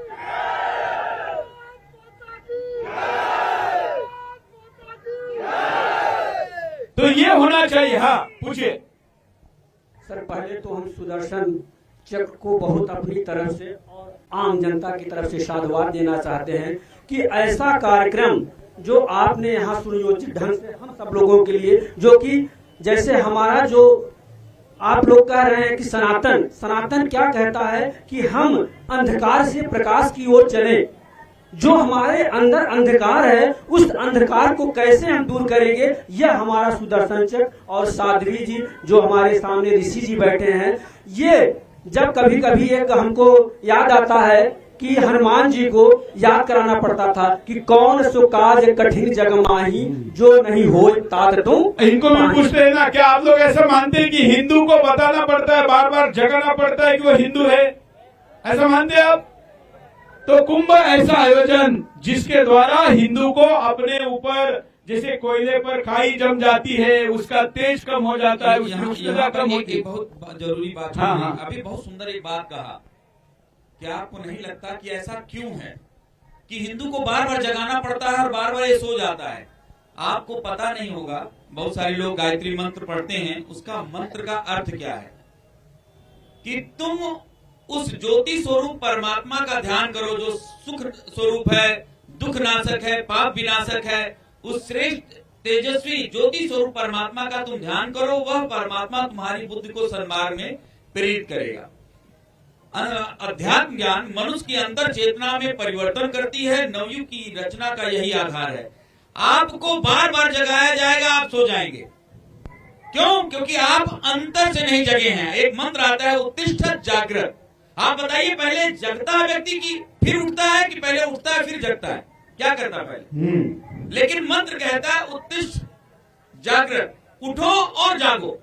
तो ये होना चाहिए। हाँ पूछिए सर। पहले तो हम सुदर्शन चक्र को बहुत अपनी तरफ से और आम जनता की तरफ से साधुवाद देना चाहते हैं कि ऐसा कार्यक्रम जो आपने यहाँ सुनियोजित ढंग से हम सब लोगों के लिए, जो कि जैसे हमारा जो आप लोग कह रहे हैं कि सनातन क्या कहता है कि हम अंधकार से प्रकाश की ओर चले। जो हमारे अंदर अंधकार है उस अंधकार को कैसे हम दूर करेंगे, यह हमारा सुदर्शन चक्र और साध्वी जी जो हमारे सामने ऋषि जी बैठे हैं, ये जब कभी कभी एक हमको याद आता है कि हनुमान जी को याद कराना पड़ता था कि कौन सो काज कठिन जग माही जो नहीं हो तात तुम। इनको भी पूछते हैं ना, क्या आप लोग ऐसा मानते हैं कि हिंदू को बताना पड़ता है, बार बार जगाना पड़ता है कि वो हिंदू है? ऐसा मानते हैं आप? तो कुंभ ऐसा आयोजन जिसके द्वारा हिंदू को अपने ऊपर, जैसे कोयले पर खाई जम जाती है, उसका तेज कम हो जाता है, उसकी उष्णता कम होती है। बहुत जरूरी बात। हाँ। अभी बहुत सुंदर एक बात कहा। क्या आपको नहीं लगता कि ऐसा क्यों है कि हिंदू को बार बार जगाना पड़ता है और बार बार ये सो जाता है? आपको पता नहीं होगा, बहुत सारे लोग गायत्री मंत्र पढ़ते हैं, उसका मंत्र का अर्थ क्या है कि तुम उस ज्योति स्वरूप परमात्मा का ध्यान करो जो सुख स्वरूप है, दुख नाशक है, पाप विनाशक है। उस श्रेष्ठ तेजस्वी ज्योति स्वरूप परमात्मा का तुम ध्यान करो, वह परमात्मा तुम्हारी बुद्धि को सन्मार्ग में प्रेरित करेगा। अध्यात्म ज्ञान मनुष्य की अंतर चेतना में परिवर्तन करती है। नवयुग की रचना का यही आधार है। आपको बार बार जगाया जाएगा, आप सो जाएंगे। क्यों? क्योंकि आप अंतर से नहीं जगे हैं। एक मंत्र आता है उत्तिष्ठत जागृत। आप बताइए, पहले जगता है व्यक्ति की फिर उठता है कि पहले उठता है फिर जगता है? क्या करता है पहले? लेकिन मंत्र कहता है उत्तिष्ठ जागृत, उठो और जागो।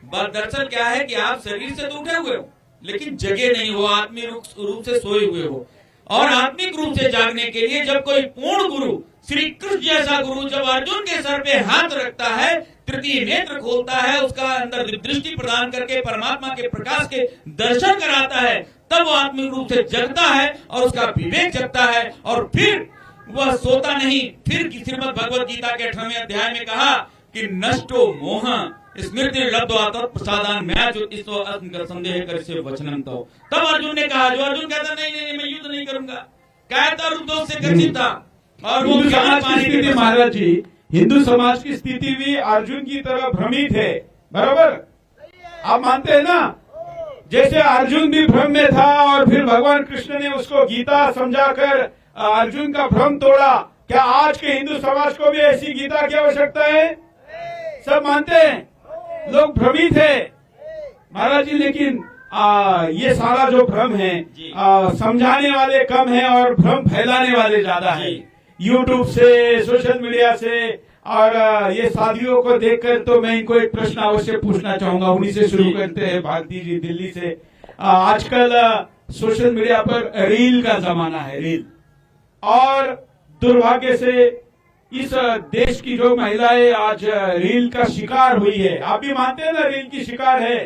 दरअसल क्या है कि आप शरीर से तो उठे हुए हो लेकिन जगे नहीं हो, आत्मिक रूप से सोए हुए हो। और आत्मिक रूप से जागने के लिए जब कोई पूर्ण गुरु, श्री कृष्ण जैसा गुरु जब अर्जुन के सर पे हाथ रखता है, तृतीय नेत्र खोलता है, उसका अंदर दृष्टि प्रदान करके परमात्मा के प्रकाश के दर्शन कराता है, तब वो आत्मिक रूप से जगता है और उसका विवेक जगता है और फिर वह सोता नहीं। फिर श्रीमद् भगवद गीता के 8वें अध्याय में कहा कि नष्टो मोह स्मृति लब्ध्वा तत्प्रसादान मैं जो इस संदेह कर से वचनम तो। तब अर्जुन ने कहा, जो अर्जुन कहता नहीं मैं युद्ध नहीं करूंगा, कहता रूप दोष से ग्रसित था और वो महाराज जी हिंदू समाज की स्थिति भी अर्जुन की तरह भ्रमित है, बराबर? आप मानते हैं ना? जैसे अर्जुन भी भ्रम में था और फिर भगवान कृष्ण ने उसको गीता समझाकर अर्जुन का भ्रम तोड़ा। क्या आज के हिंदू समाज को भी ऐसी गीता की आवश्यकता है? सब मानते हैं, लोग भ्रमित है महाराज जी। लेकिन ये सारा जो भ्रम है, समझाने वाले कम है और भ्रम फैलाने वाले ज्यादा है। यूट्यूब से, सोशल मीडिया से, और ये साथियों को देखकर तो मैं इनको एक प्रश्न अवश्य पूछना चाहूंगा। उन्हीं से शुरू करते हैं। भारती जी दिल्ली से। आजकल सोशल मीडिया पर रील का जमाना है, रील। और दुर्भाग्य से इस देश की जो महिलाएं आज रील का शिकार हुई है। आप भी मानते हैं ना, रील की शिकार है,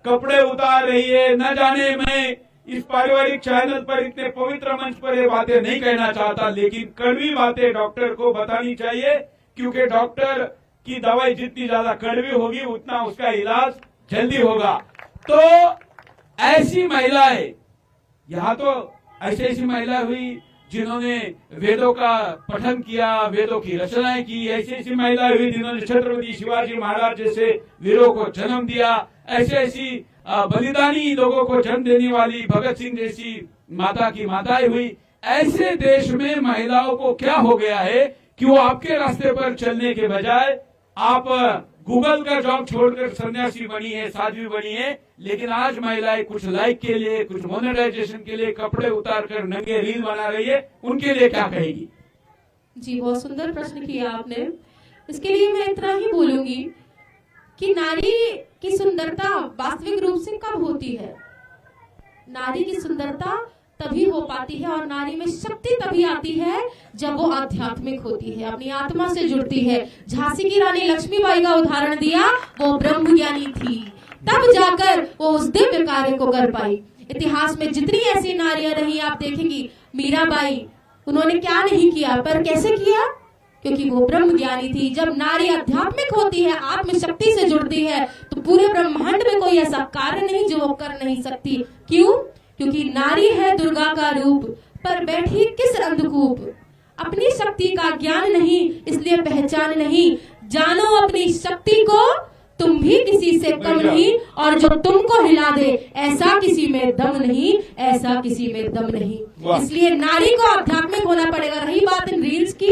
कपड़े उतार रही है। न जाने मैं इस पारिवारिक चैनल पर, इतने पवित्र मंच पर ये बातें नहीं कहना चाहता, लेकिन कड़वी बातें डॉक्टर को बतानी चाहिए, क्योंकि डॉक्टर की दवाई जितनी ज्यादा कड़वी होगी उतना उसका इलाज जल्दी होगा। तो ऐसी महिलाएं, यहाँ तो ऐसी महिला हुई जिन्होंने वेदों का पठन किया, वेदों की रचनाएं की। ऐसी महिलाएं हुई जिन्होंने छत्रपति शिवाजी महाराज जैसे वीरों को जन्म दिया। ऐसी बलिदानी लोगों को जन्म देने वाली भगत सिंह जैसी माता की माताएं हुई। ऐसे देश में महिलाओं को क्या हो गया है कि वो आपके रास्ते पर चलने के बजाय आप गूगल का जॉब छोड़कर सन्यासी बनी है, साध्वी बनी है। लेकिन आज महिलाएं कुछ लाइक के लिए, कुछ मोनेटाइजेशन के लिए कपड़े उतार कर नंगे रील बना रही है। उनके लिए क्या कहेगी? जी, बहुत सुंदर प्रश्न किया आपने। इसके लिए मैं इतना ही बोलूंगी कि नारी की सुंदरता वास्तविक रूप से कब होती है? नारी की सुंदरता तभी हो पाती है और नारी में शक्ति तभी आती है जब वो आध्यात्मिक होती है, अपनी आत्मा से जुड़ती है। झांसी की रानी लक्ष्मीबाई का उदाहरण दिया, वो ब्रह्म ज्ञानी थी, तब जाकर वो उस दिव्य कार्य को कर पाई। इतिहास में जितनी ऐसी नारियां रही आप देखेंगी, मीराबाई, उन्होंने क्या नहीं किया, पर कैसे किया? क्योंकि वो ब्रह्म ज्ञानी थी। जब नारी आध्यात्मिक होती है, आत्म शक्ति से जुड़ती है, तो पूरे ब्रह्मांड में कोई ऐसा कार्य नहीं जो वो कर नहीं सकती। क्यों? क्योंकि नारी है दुर्गा का रूप, पर बैठी किस अंधकूप। अपनी शक्ति का ज्ञान नहीं, इसलिए पहचान नहीं। जानो अपनी शक्ति को, तुम भी किसी से कम नहीं, और जो तुमको हिला दे, ऐसा किसी में दम नहीं, ऐसा किसी में दम नहीं। इसलिए नारी को आध्यात्मिक होना पड़ेगा। रही बात इन रील्स की,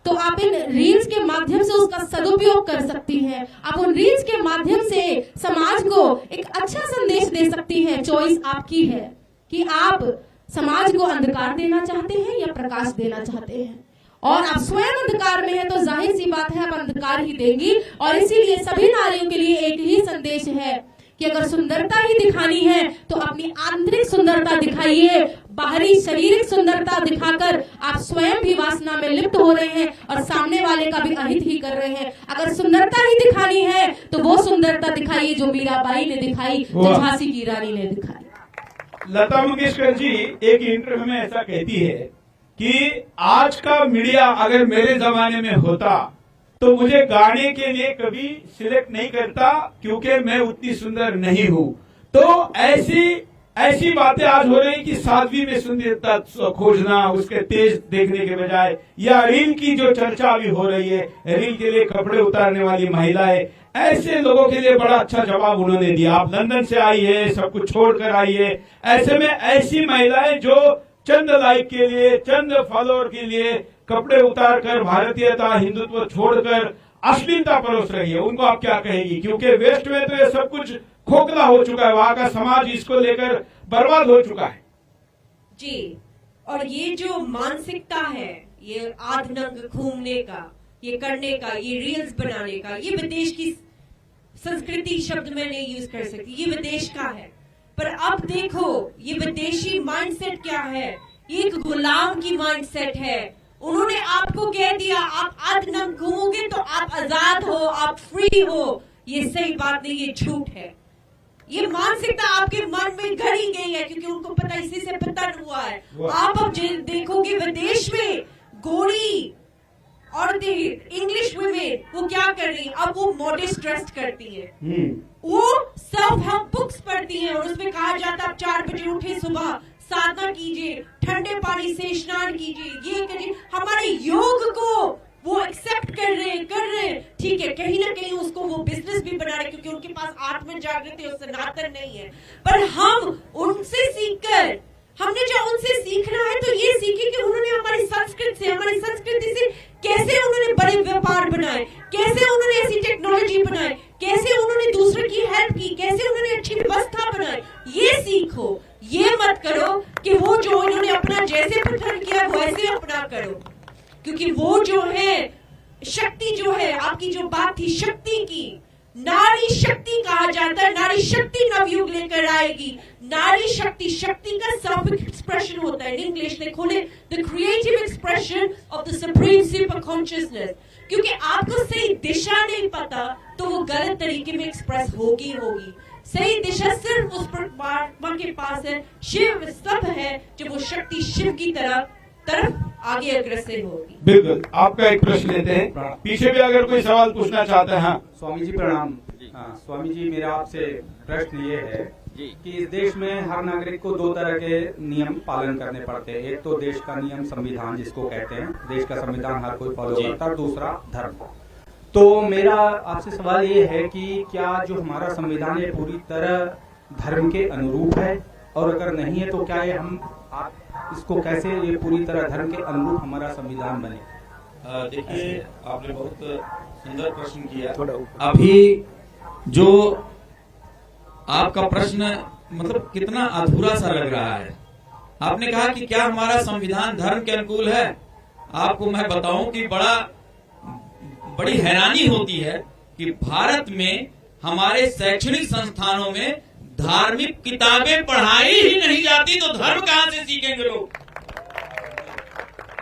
तो आप इन रील्स के माध्यम से उसका सदुपयोग कर सकती हैं। आप उन रील्स के माध्यम से समाज को एक अच्छा संदेश दे सकती हैं। चॉइस आपकी है कि आप समाज को अंधकार देना चाहते हैं या प्रकाश देना चाहते हैं। और आप स्वयं अंधकार में है तो जाहिर सी बात है आप अंधकार ही देंगी। और इसीलिए सभी नारियों के लिए एक ही संदेश है कि अगर सुंदरता ही दिखानी है तो अपनी आंतरिक सुंदरता दिखाइए। बाहरी शारीरिक सुंदरता दिखाकर आप स्वयं भी वासना में लिप्त हो रहे हैं और सामने वाले का भी अहित ही कर रहे हैं। अगर सुंदरता ही दिखानी है तो वो सुंदरता दिखाइए जो मीराबाई ने दिखाई, जो झांसी की रानी ने दिखाई। लता मंगेशकर जी एक इंटरव्यू में ऐसा कहती है कि आज का मीडिया अगर मेरे जमाने में होता तो मुझे गाने के लिए कभी सिलेक्ट नहीं करता, क्योंकि मैं उतनी सुंदर नहीं हूँ। तो ऐसी बातें आज हो रही कि साध्वी में सुंदरता खोजना, उसके तेज देखने के बजाय, या रील की जो चर्चा अभी हो रही है, रील के लिए कपड़े उतारने वाली महिलाएं, ऐसे लोगों के लिए बड़ा अच्छा जवाब उन्होंने दिया। आप लंदन से आई है, सब कुछ छोड़कर आई है, ऐसे में ऐसी महिलाएं जो चंद लाइक के लिए, चंद फॉलोअर के लिए कपड़े उतारकर भारतीयता, हिंदुत्व छोड़कर अश्लीलता परोस रही है, उनको आप क्या कहेगी? क्योंकि वेस्ट में तो ये सब कुछ खोखला हो चुका है, वहां का समाज इसको लेकर बर्बाद हो चुका है। जी, और ये जो मानसिकता है, ये आधनंग घूमने का, ये करने का, ये रील्स बनाने का, ये विदेश की संस्कृति शब्द मैं नहीं यूज कर सकती, ये विदेश का है। पर अब देखो ये विदेशी माइंडसेट क्या है, ये एक गुलाम की माइंडसेट है। उन्होंने आपको कह दिया आप आधनंग घूमोगे तो आप आजाद हो, आप फ्री हो। ये सही बात नहीं, ये झूठ है। ये मानसिकता आपके मन में गढ़ी गई है क्योंकि उनको पता, इसी से पतन हुआ है। आप अब देखोगे विदेश में गोरी औरतें, इंग्लिश वुमेन, वो क्या कर रही है? अब वो मॉडेस्ट ड्रेस करती है, वो सेल्फ हेल्प बुक्स पढ़ती है और उसमें कहा जाता है आप 4 बजे उठे, सुबह साधना कीजिए, ठंडे पानी से स्नान कीजिए, ये करिए। हमारे योग को वो एक्सेप्ट कर रहे हैं। ठीक है, कहीं ना कहीं उसको वो बिजनेस भी बना रहे क्योंकि उनके पास आत्म जागृति और सनातन नहीं है। पर हम उनसे सीखकर, हमने जो उनसे सीखना है तो ये सीखे कि उन्होंने हमारी संस्कृति से कैसे उन्होंने बड़े व्यापार बनाए, कैसे उन्होंने ऐसी टेक्नोलॉजी बनाए, कैसे उन्होंने दूसरे की हेल्प की, कैसे उन्होंने अच्छी व्यवस्था बनाई। ये सीखो, ये मत करो कि वो जो उन्होंने अपना जैसे पसंद किया वैसे अपना करो। क्योंकि वो जो है शक्ति, जो है आपकी जो बात थी शक्ति की, नारी शक्ति कहा जाता है। नारी शक्ति नवयुग लेकर आएगी। नारी शक्ति, शक्ति का सेल्फ एक्सप्रेशन होता है। इंग्लिश में खोले the creative expression of the supreme super consciousness. क्योंकि आपको सही दिशा नहीं पता तो वो गलत तरीके में एक्सप्रेस होगी। सही दिशा सिर्फ उस परमात्मा के पास है। शिव सब है जब वो शक्ति शिव की तरफ आगे अग्रसर होगी। बिल्कुल, आपका एक प्रश्न लेते हैं, पीछे भी अगर कोई सवाल पूछना चाहते हैं। हाँ स्वामी जी प्रणाम। स्वामी जी, मेरा आपसे प्रश्न ये है कि इस देश में हर नागरिक को 2 तरह के नियम पालन करने पड़ते हैं। एक तो देश का नियम संविधान जिसको कहते हैं, देश का संविधान हर कोई फॉलो करता है, और दूसरा धर्म। तो मेरा आपसे सवाल ये है कि क्या जो हमारा संविधान है पूरी तरह धर्म के अनुरूप है, और अगर नहीं है तो क्या ये आप इसको कैसे ये पूरी तरह धर्म के अनुरूप हमारा संविधान बने? देखिए, आपने बहुत सुंदर प्रश्न किया। अभी जो आपका प्रश्न मतलब कितना अधूरा सा लग रहा है। आपने कहा कि क्या हमारा संविधान धर्म के अनुकूल है? आपको मैं बताऊं कि बड़ी हैरानी होती है कि भारत में हमारे शैक्षणिक संस्थानों में धार्मिक किताबें पढ़ाई ही नहीं जाती, तो धर्म कहां से सीखेंगे लोग?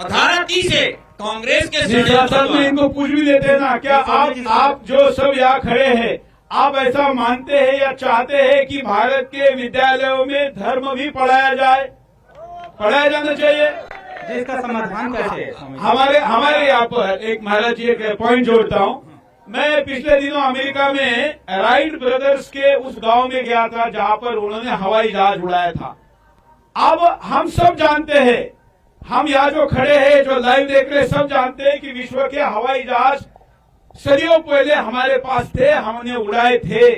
धारा 30 है कांग्रेस के साथ में इनको पूछ भी लेते हैं ना, क्या आप जो सब यहाँ खड़े हैं, आप ऐसा मानते हैं या चाहते हैं कि भारत के विद्यालयों में धर्म भी पढ़ाया जाना चाहिए? जिसका समाधान कैसे है? हमारे यहाँ पर एक महाराज जी एक पॉइंट जोड़ता हूँ। मैं पिछले दिनों अमेरिका में राइट ब्रदर्स के उस गांव में गया था जहां पर उन्होंने हवाई जहाज उड़ाया था। अब हम सब जानते हैं, हम यहाँ जो खड़े हैं, जो लाइव देख रहे हैं, सब जानते हैं कि विश्व के हवाई जहाज सदियों पहले हमारे पास थे, हमने उड़ाए थे।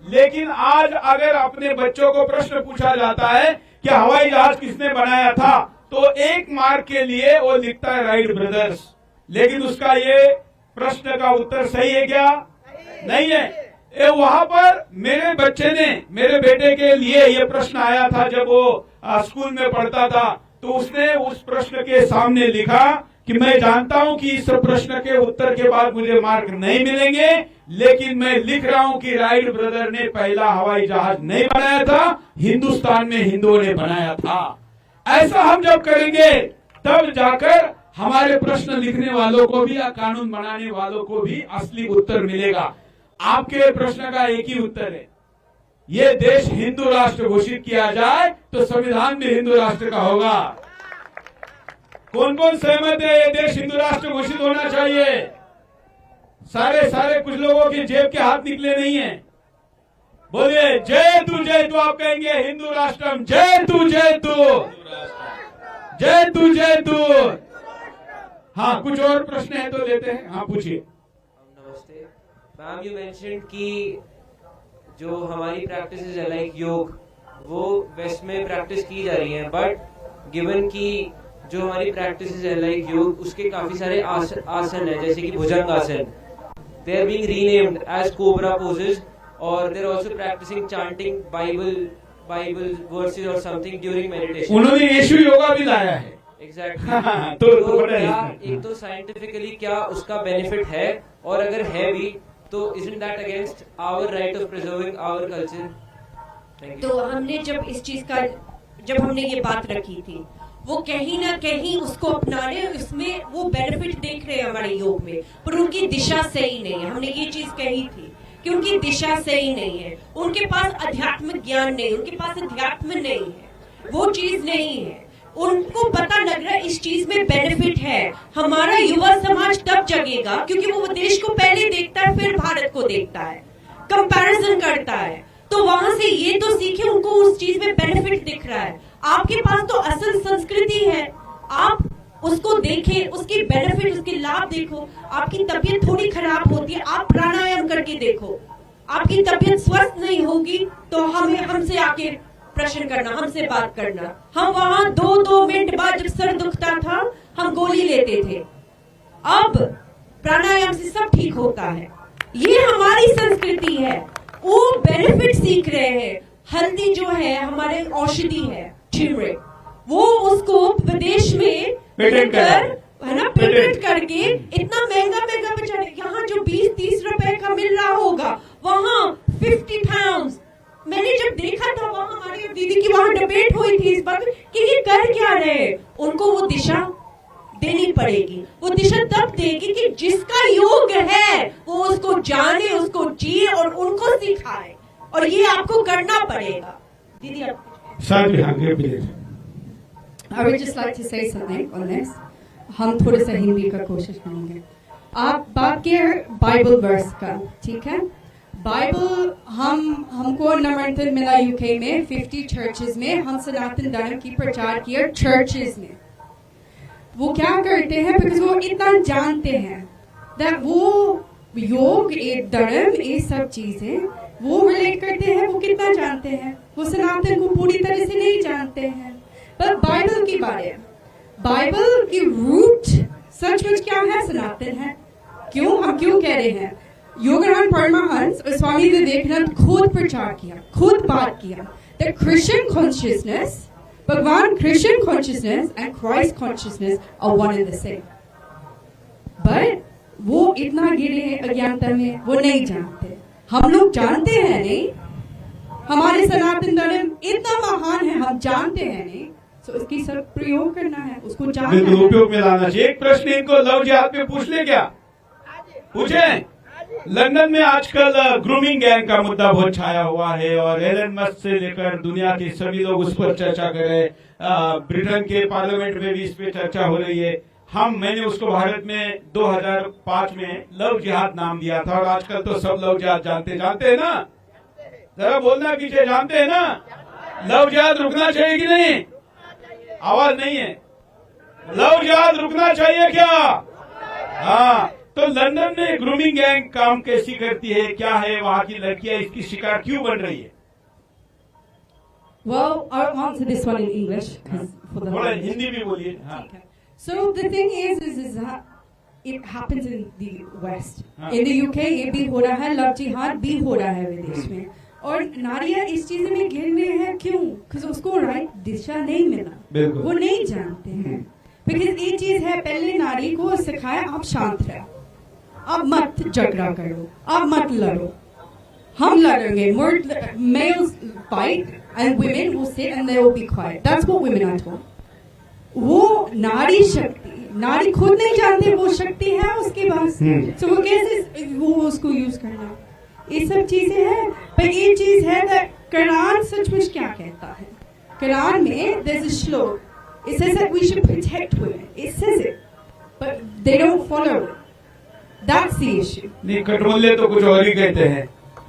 लेकिन आज अगर अपने बच्चों को प्रश्न पूछा जाता है कि हवाई जहाज किसने बनाया था, तो एक मार्क के लिए वो लिखता है राइट ब्रदर्स। लेकिन उसका ये प्रश्न का उत्तर सही है क्या? नहीं है। वहां पर मेरे बच्चे ने, मेरे बेटे के लिए ये प्रश्न आया था जब वो स्कूल में पढ़ता था, तो उसने उस प्रश्न के सामने लिखा कि मैं जानता हूं कि इस प्रश्न के उत्तर के बाद मुझे मार्क नहीं मिलेंगे, लेकिन मैं लिख रहा हूं कि राइट ब्रदर ने पहला हवाई जहाज नहीं बनाया था, हिंदुस्तान में हिंदुओं ने बनाया था। ऐसा हम जब करेंगे तब जाकर हमारे प्रश्न लिखने वालों को भी या कानून बनाने वालों को भी असली उत्तर मिलेगा। आपके प्रश्न का एक ही उत्तर है, ये देश हिंदू राष्ट्र घोषित किया जाए तो संविधान भी हिंदू राष्ट्र का होगा। कौन कौन सहमत है ये देश हिंदू राष्ट्र घोषित होना चाहिए? सारे कुछ लोगों की जेब के हाथ निकले नहीं है। बोलिए जय तू आप कहेंगे हिंदू राष्ट्रम, जय तू जय तू। हाँ, कुछ और प्रश्न है तो लेते हैं। हाँ, पूछिए। नमस्ते मैम, यू मेंशन्ड कि जो हमारी प्रैक्टिस है लाइक योग, वो वेस्ट में प्रैक्टिस की जा रही है, बट गिवन कि जो हमारी प्रैक्टिस है लाइक योग, उसके काफी सारे आसन है, जैसे कि bhujang asana, they are being renamed as cobra poses, और they are also practising chanting Bible verses और समथिंग ड्यूरिंग मेडिटेशन। उन्होंने यीशु योगा भी लाया है। एग्जैक्टली। तो क्या एक तो साइंटिफिकली क्या उसका बेनिफिट है, और अगर है भी तो isn't that against our right of preserving our culture? तो हमने जब हमने ये बात रखी थी, वो कहीं ना कहीं उसको अपना रहे, उसमें वो बेनिफिट देख रहे हैं हमारे योग में, पर उनकी दिशा सही नहीं है। हमने ये चीज कही थी कि उनकी दिशा सही नहीं है, उनके पास अध्यात्म ज्ञान नहीं, उनके पास अध्यात्म नहीं है, वो चीज नहीं है। उनको पता लग रहा है इस चीज में बेनिफिट है। हमारा युवा समाज तब जगेगा क्योंकि वो देश को पहले देखता है, फिर भारत को देखता है, कंपैरिजन करता है, तो वहां से ये तो सीखे, उनको उस चीज में बेनिफिट दिख रहा है। आपके पास तो असल संस्कृति है, आप उसको देखें, उसकी बेनिफिट, उसके लाभ देखो। आपकी तबीयत थोड़ी खराब होती है, आप प्राणायाम करके देखो। आपकी तबीयत स्वस्थ नहीं होगी तो हमसे आके प्रश्न करना, हमसे बात करना। हम वहां 2 मिनट बाद जब सर दुखता था हम गोली लेते थे, अब प्राणायाम से सब ठीक होता है। ये हमारी संस्कृति है, वो बेनिफिट सीख रहे हैं। हल्दी जो है हमारे औषधि है, टर्मरिक, वो उसको विदेश में पेटेंट करके इतना महंगा बेचारे, यहाँ जो 20-30 रुपए का मिल रहा होगा वहाँ 50 पाउंड। मैंने जब देखा था वहाँ हमारी दीदी की वहाँ डिबेट हुई थी इस बात कि ये कर क्या रहे। उनको वो दिशा देनी पड़ेगी, वो दिशा तब देगी कि जिसका योग है वो उसको जाने, उसको जिए और उनको सिखाए, और ये आपको करना पड़ेगा। दीदी I would just like to say something on this. हम थोड़ा सा हिंदी का कोशिश करेंगे। आप बात किए बाइबल वर्स का, ठीक है? बाइबल हमको नामांकन मिला यूके में 50 चर्चेज में। हम सनातन धर्म की प्रचार किया चर्चेज में। वो क्या करते हैं, बिकॉज वो इतना जानते हैं दैट वो योग, एक धर्म, ये सब चीजें वो रिलेट करते हैं। वो कितना जानते हैं, वो सनातन को पूरी तरह से नहीं जानते हैं। पर बाइबल की बारे, बाइबल की रूट सचमुच क्या है, सनातन है। हम क्यों कह रहे हैं? योगानंद परमहंस और स्वामी विवेकानंद खुद प्रचार किया, खुद बात किया that Christian consciousness, भगवान Christian consciousness and Christ consciousness are one and the same. इतना गिरे हैं अज्ञानता में, वो नहीं जानते। हम लोग जानते हैं नहीं, हमारे सनातन धर्म इतना महान है, हम जानते हैं नहीं, तो उसकी सब प्रयोग करना है, उसको जानना बिल्कुल है। उपयोग में लाना चाहिए। एक प्रश्न इनको लव जिहाद में पूछ ले क्या? पूछे? लंदन में आजकल ग्रूमिंग गैंग का मुद्दा बहुत छाया हुआ है और एलन मस्क से लेकर दुनिया के सभी लोग उस पर चर्चा कर रहे हैं। ब्रिटेन के पार्लियामेंट में भी इस पे चर्चा हो रही है। मैंने उसको भारत में 2005 में लव जिहाद नाम दिया था और आजकल तो सब लव जिहाद जानते हैं ना? जरा बोलना पीछे, जानते हैं ना? लव जिहाद रुकना चाहिए कि नहीं? आवाज नहीं है। लव जिहाद रुकना चाहिए क्या? हाँ। तो लंदन में ग्रूमिंग गैंग काम कैसी करती है, क्या है वहाँ की लड़कियां इसकी शिकार क्यों बन रही है? Well, I'll answer this one in English. For the थोड़ा हिंदी भी बोलिए। हाँ। So the thing is it happens in the West. In the UK ये भी हो रहा है, लव जिहाद भी हो रहा है विदेश में, और नारियां इस चीज में गिर रहे हैं। क्यों? क्योंकि उसको राइट दिशा नहीं मिला, वो नहीं जानते हैं। बिकॉज ये चीज है, पहले नारी को सिखाया आप शांत रहो, अब मत झगड़ा करो, अब मत लड़ो, हम लड़ेंगे। Males fight and women will sit and they will be quiet. That's what women are told. वो नारी शक्ति, नारी खुद नहीं जानते वो शक्ति है उसके पास, तो वो कैसे वो उसको यूज करना, ये सब चीजें हैं। पर ये चीज है कुरान सचमुच क्या कहता है। कुरान में there's a श्लोक, it says that we should protect women, it says it, but they don't follow it. That's the issue. नहीं, कटोले तो कुछ और ही कहते हैं।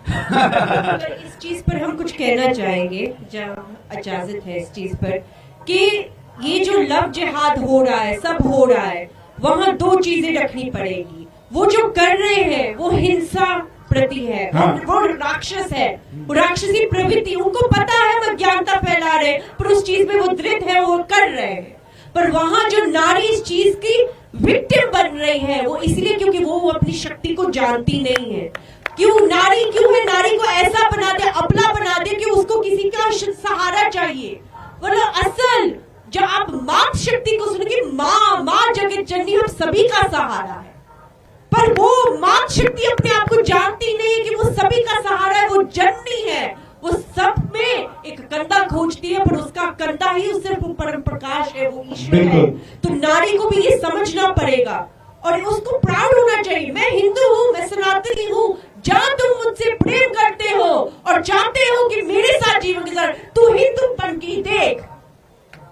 इस चीज पर हम कुछ कहना चाहेंगे, जब इजाजत है इस चीज पर, कि ये जो लव जिहाद हो रहा है, सब हो रहा है, वहाँ दो चीजें रखनी पड़ेगी। वो जो कर रहे हैं वो हिंसा प्रति है, हाँ। वो राक्षस है, वो राक्षसी प्रवृत्ति, उनको पता है वो ज्ञानता फैला रहे, पर उस चीज में वो दृढ़ है, वो कर रहे हैं। पर वहाँ जो नारी इस चीज की विक्टिम बन रही है, वो इसलिए क्योंकि वो अपनी शक्ति को जानती नहीं है। क्यों है नारी को ऐसा बना दे, अपना बना दे कि उसको किसी का सहारा चाहिए। मतलब असल जब आप मात शक्ति को सुनोगे, माँ जगत जननी हम सभी का सहारा है, पर वो मात शक्ति अपने आप को जानती नहीं है कि वो सभी का सहारा है, वो जननी है, वो सब में एक कंधा खोजती है, पर उसका कंधा ही उससे परम प्रकाश है, वो ईश्वर है। तो नारी को भी ये समझना पड़ेगा और उसको प्राउड होना चाहिए। मैं हिंदू हूँ, मैं सनातनी हूँ, जहाँ तुम मुझसे प्रेम करते हो और चाहते हो कि मेरे साथ जीवन गुजार, तू हिंदूपन की देख,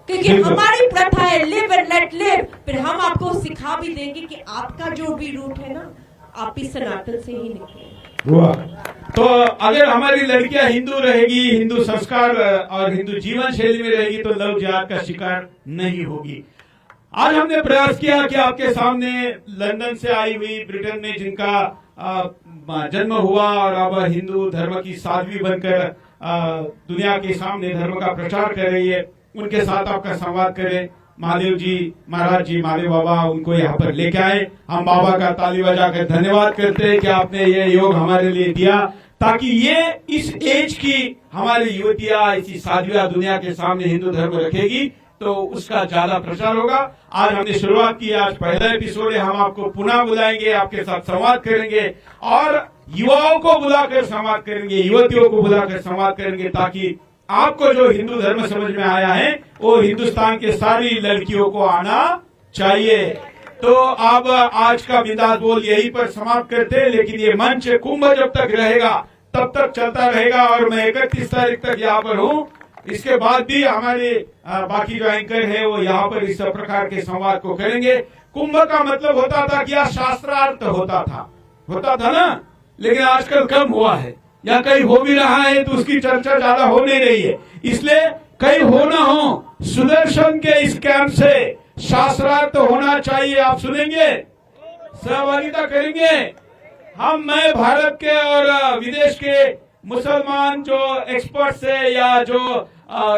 क्योंकि हमारी प्रथा है लिव एंड लेट लिव। फिर हम आपको सिखा भी देंगे कि आपका जो भी रूट है ना, आप ही सनातन से ही निकले। तो अगर हमारी लड़कियां हिंदू रहेगी, हिंदू संस्कार और हिंदू जीवन शैली में रहेगी, तो लव जिहाद का शिकार नहीं होगी। आज हमने प्रयास किया कि आपके सामने लंदन से आई हुई, ब्रिटेन में जिनका जन्म हुआ और अब हिंदू धर्म की साध्वी बनकर दुनिया के सामने धर्म का प्रचार कर रही है, उनके साथ आपका संवाद करें। महादेव जी महाराज जी, महादेव बाबा उनको यहाँ पर लेके आए। हम बाबा का ताली बजाकर धन्यवाद करते हैं कि आपने ये योग हमारे लिए दिया, ताकि ये इस एज की हमारी युवतियां ऐसी साध्वियां दुनिया के सामने हिंदू धर्म रखेगी तो उसका ज्यादा प्रचार होगा। आज हमने शुरुआत की, आज पहला एपिसोड है। हम आपको पुनः बुलाएंगे, आपके साथ संवाद करेंगे और युवाओं को बुलाकर संवाद करेंगे, युवतियों को बुलाकर संवाद करेंगे, ताकि आपको जो हिंदू धर्म समझ में आया है वो हिंदुस्तान के सारी लड़कियों को आना चाहिए। तो अब आज का बिंदास बोल यहीं पर समाप्त करते हैं, लेकिन ये मंच कुंभ जब तक रहेगा तब तक चलता रहेगा और मैं 31 तारीख तक यहाँ पर हूँ। इसके बाद भी हमारे बाकी जो एंकर है वो यहाँ पर इस प्रकार के संवाद को करेंगे। कुंभ का मतलब होता था कि यहाँ शास्त्रार्थ होता था ना, लेकिन आजकल कम हुआ है, या कहीं हो भी रहा है तो उसकी चर्चा ज्यादा हो नहीं रही है। इसलिए कहीं हो ना हो, सुदर्शन के इस कैंप से शास्त्रार्थ होना चाहिए। आप सुनेंगे, सहभागिता करेंगे। मैं भारत के और विदेश के मुसलमान जो एक्सपर्ट्स है या जो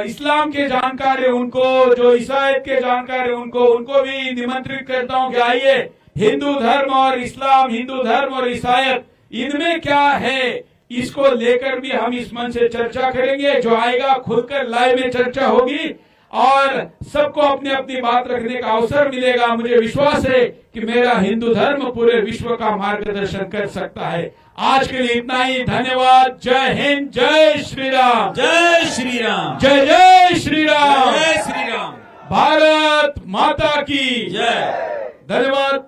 इस्लाम के जानकार है उनको, जो ईसाईयत के जानकार है उनको भी निमंत्रित करता हूँ कि आइए, हिंदू धर्म और इस्लाम, हिंदू धर्म और ईसाईयत, इनमें क्या है, इसको लेकर भी हम इस मंच से चर्चा करेंगे। जो आएगा खुलकर लाइव में चर्चा होगी। और सबको अपनी अपनी बात रखने का अवसर मिलेगा। मुझे विश्वास है कि मेरा हिंदू धर्म पूरे विश्व का मार्गदर्शन कर सकता है। आज के लिए इतना ही, धन्यवाद। जय हिंद, जय श्री राम, जय श्री राम, जय जय श्री राम, जय श्री राम, भारत माता की जय। धन्यवाद।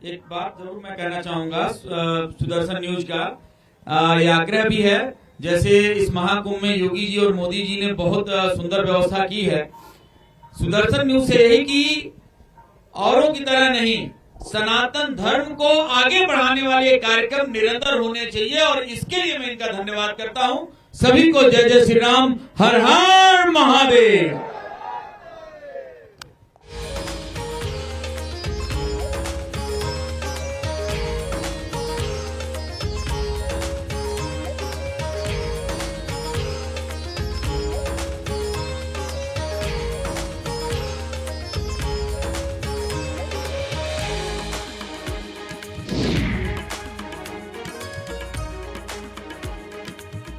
एक बात जरूर मैं कहना चाहूंगा, सुदर्शन न्यूज का ये आग्रह भी है, जैसे इस महाकुंभ में योगी जी और मोदी जी ने बहुत सुंदर व्यवस्था की है, सुदर्शन न्यूज से यही कि औरों की तरह नहीं, सनातन धर्म को आगे बढ़ाने वाले कार्यक्रम निरंतर होने चाहिए, और इसके लिए मैं इनका धन्यवाद करता हूं। सभी को जय जय श्री राम, हर हर महादेव।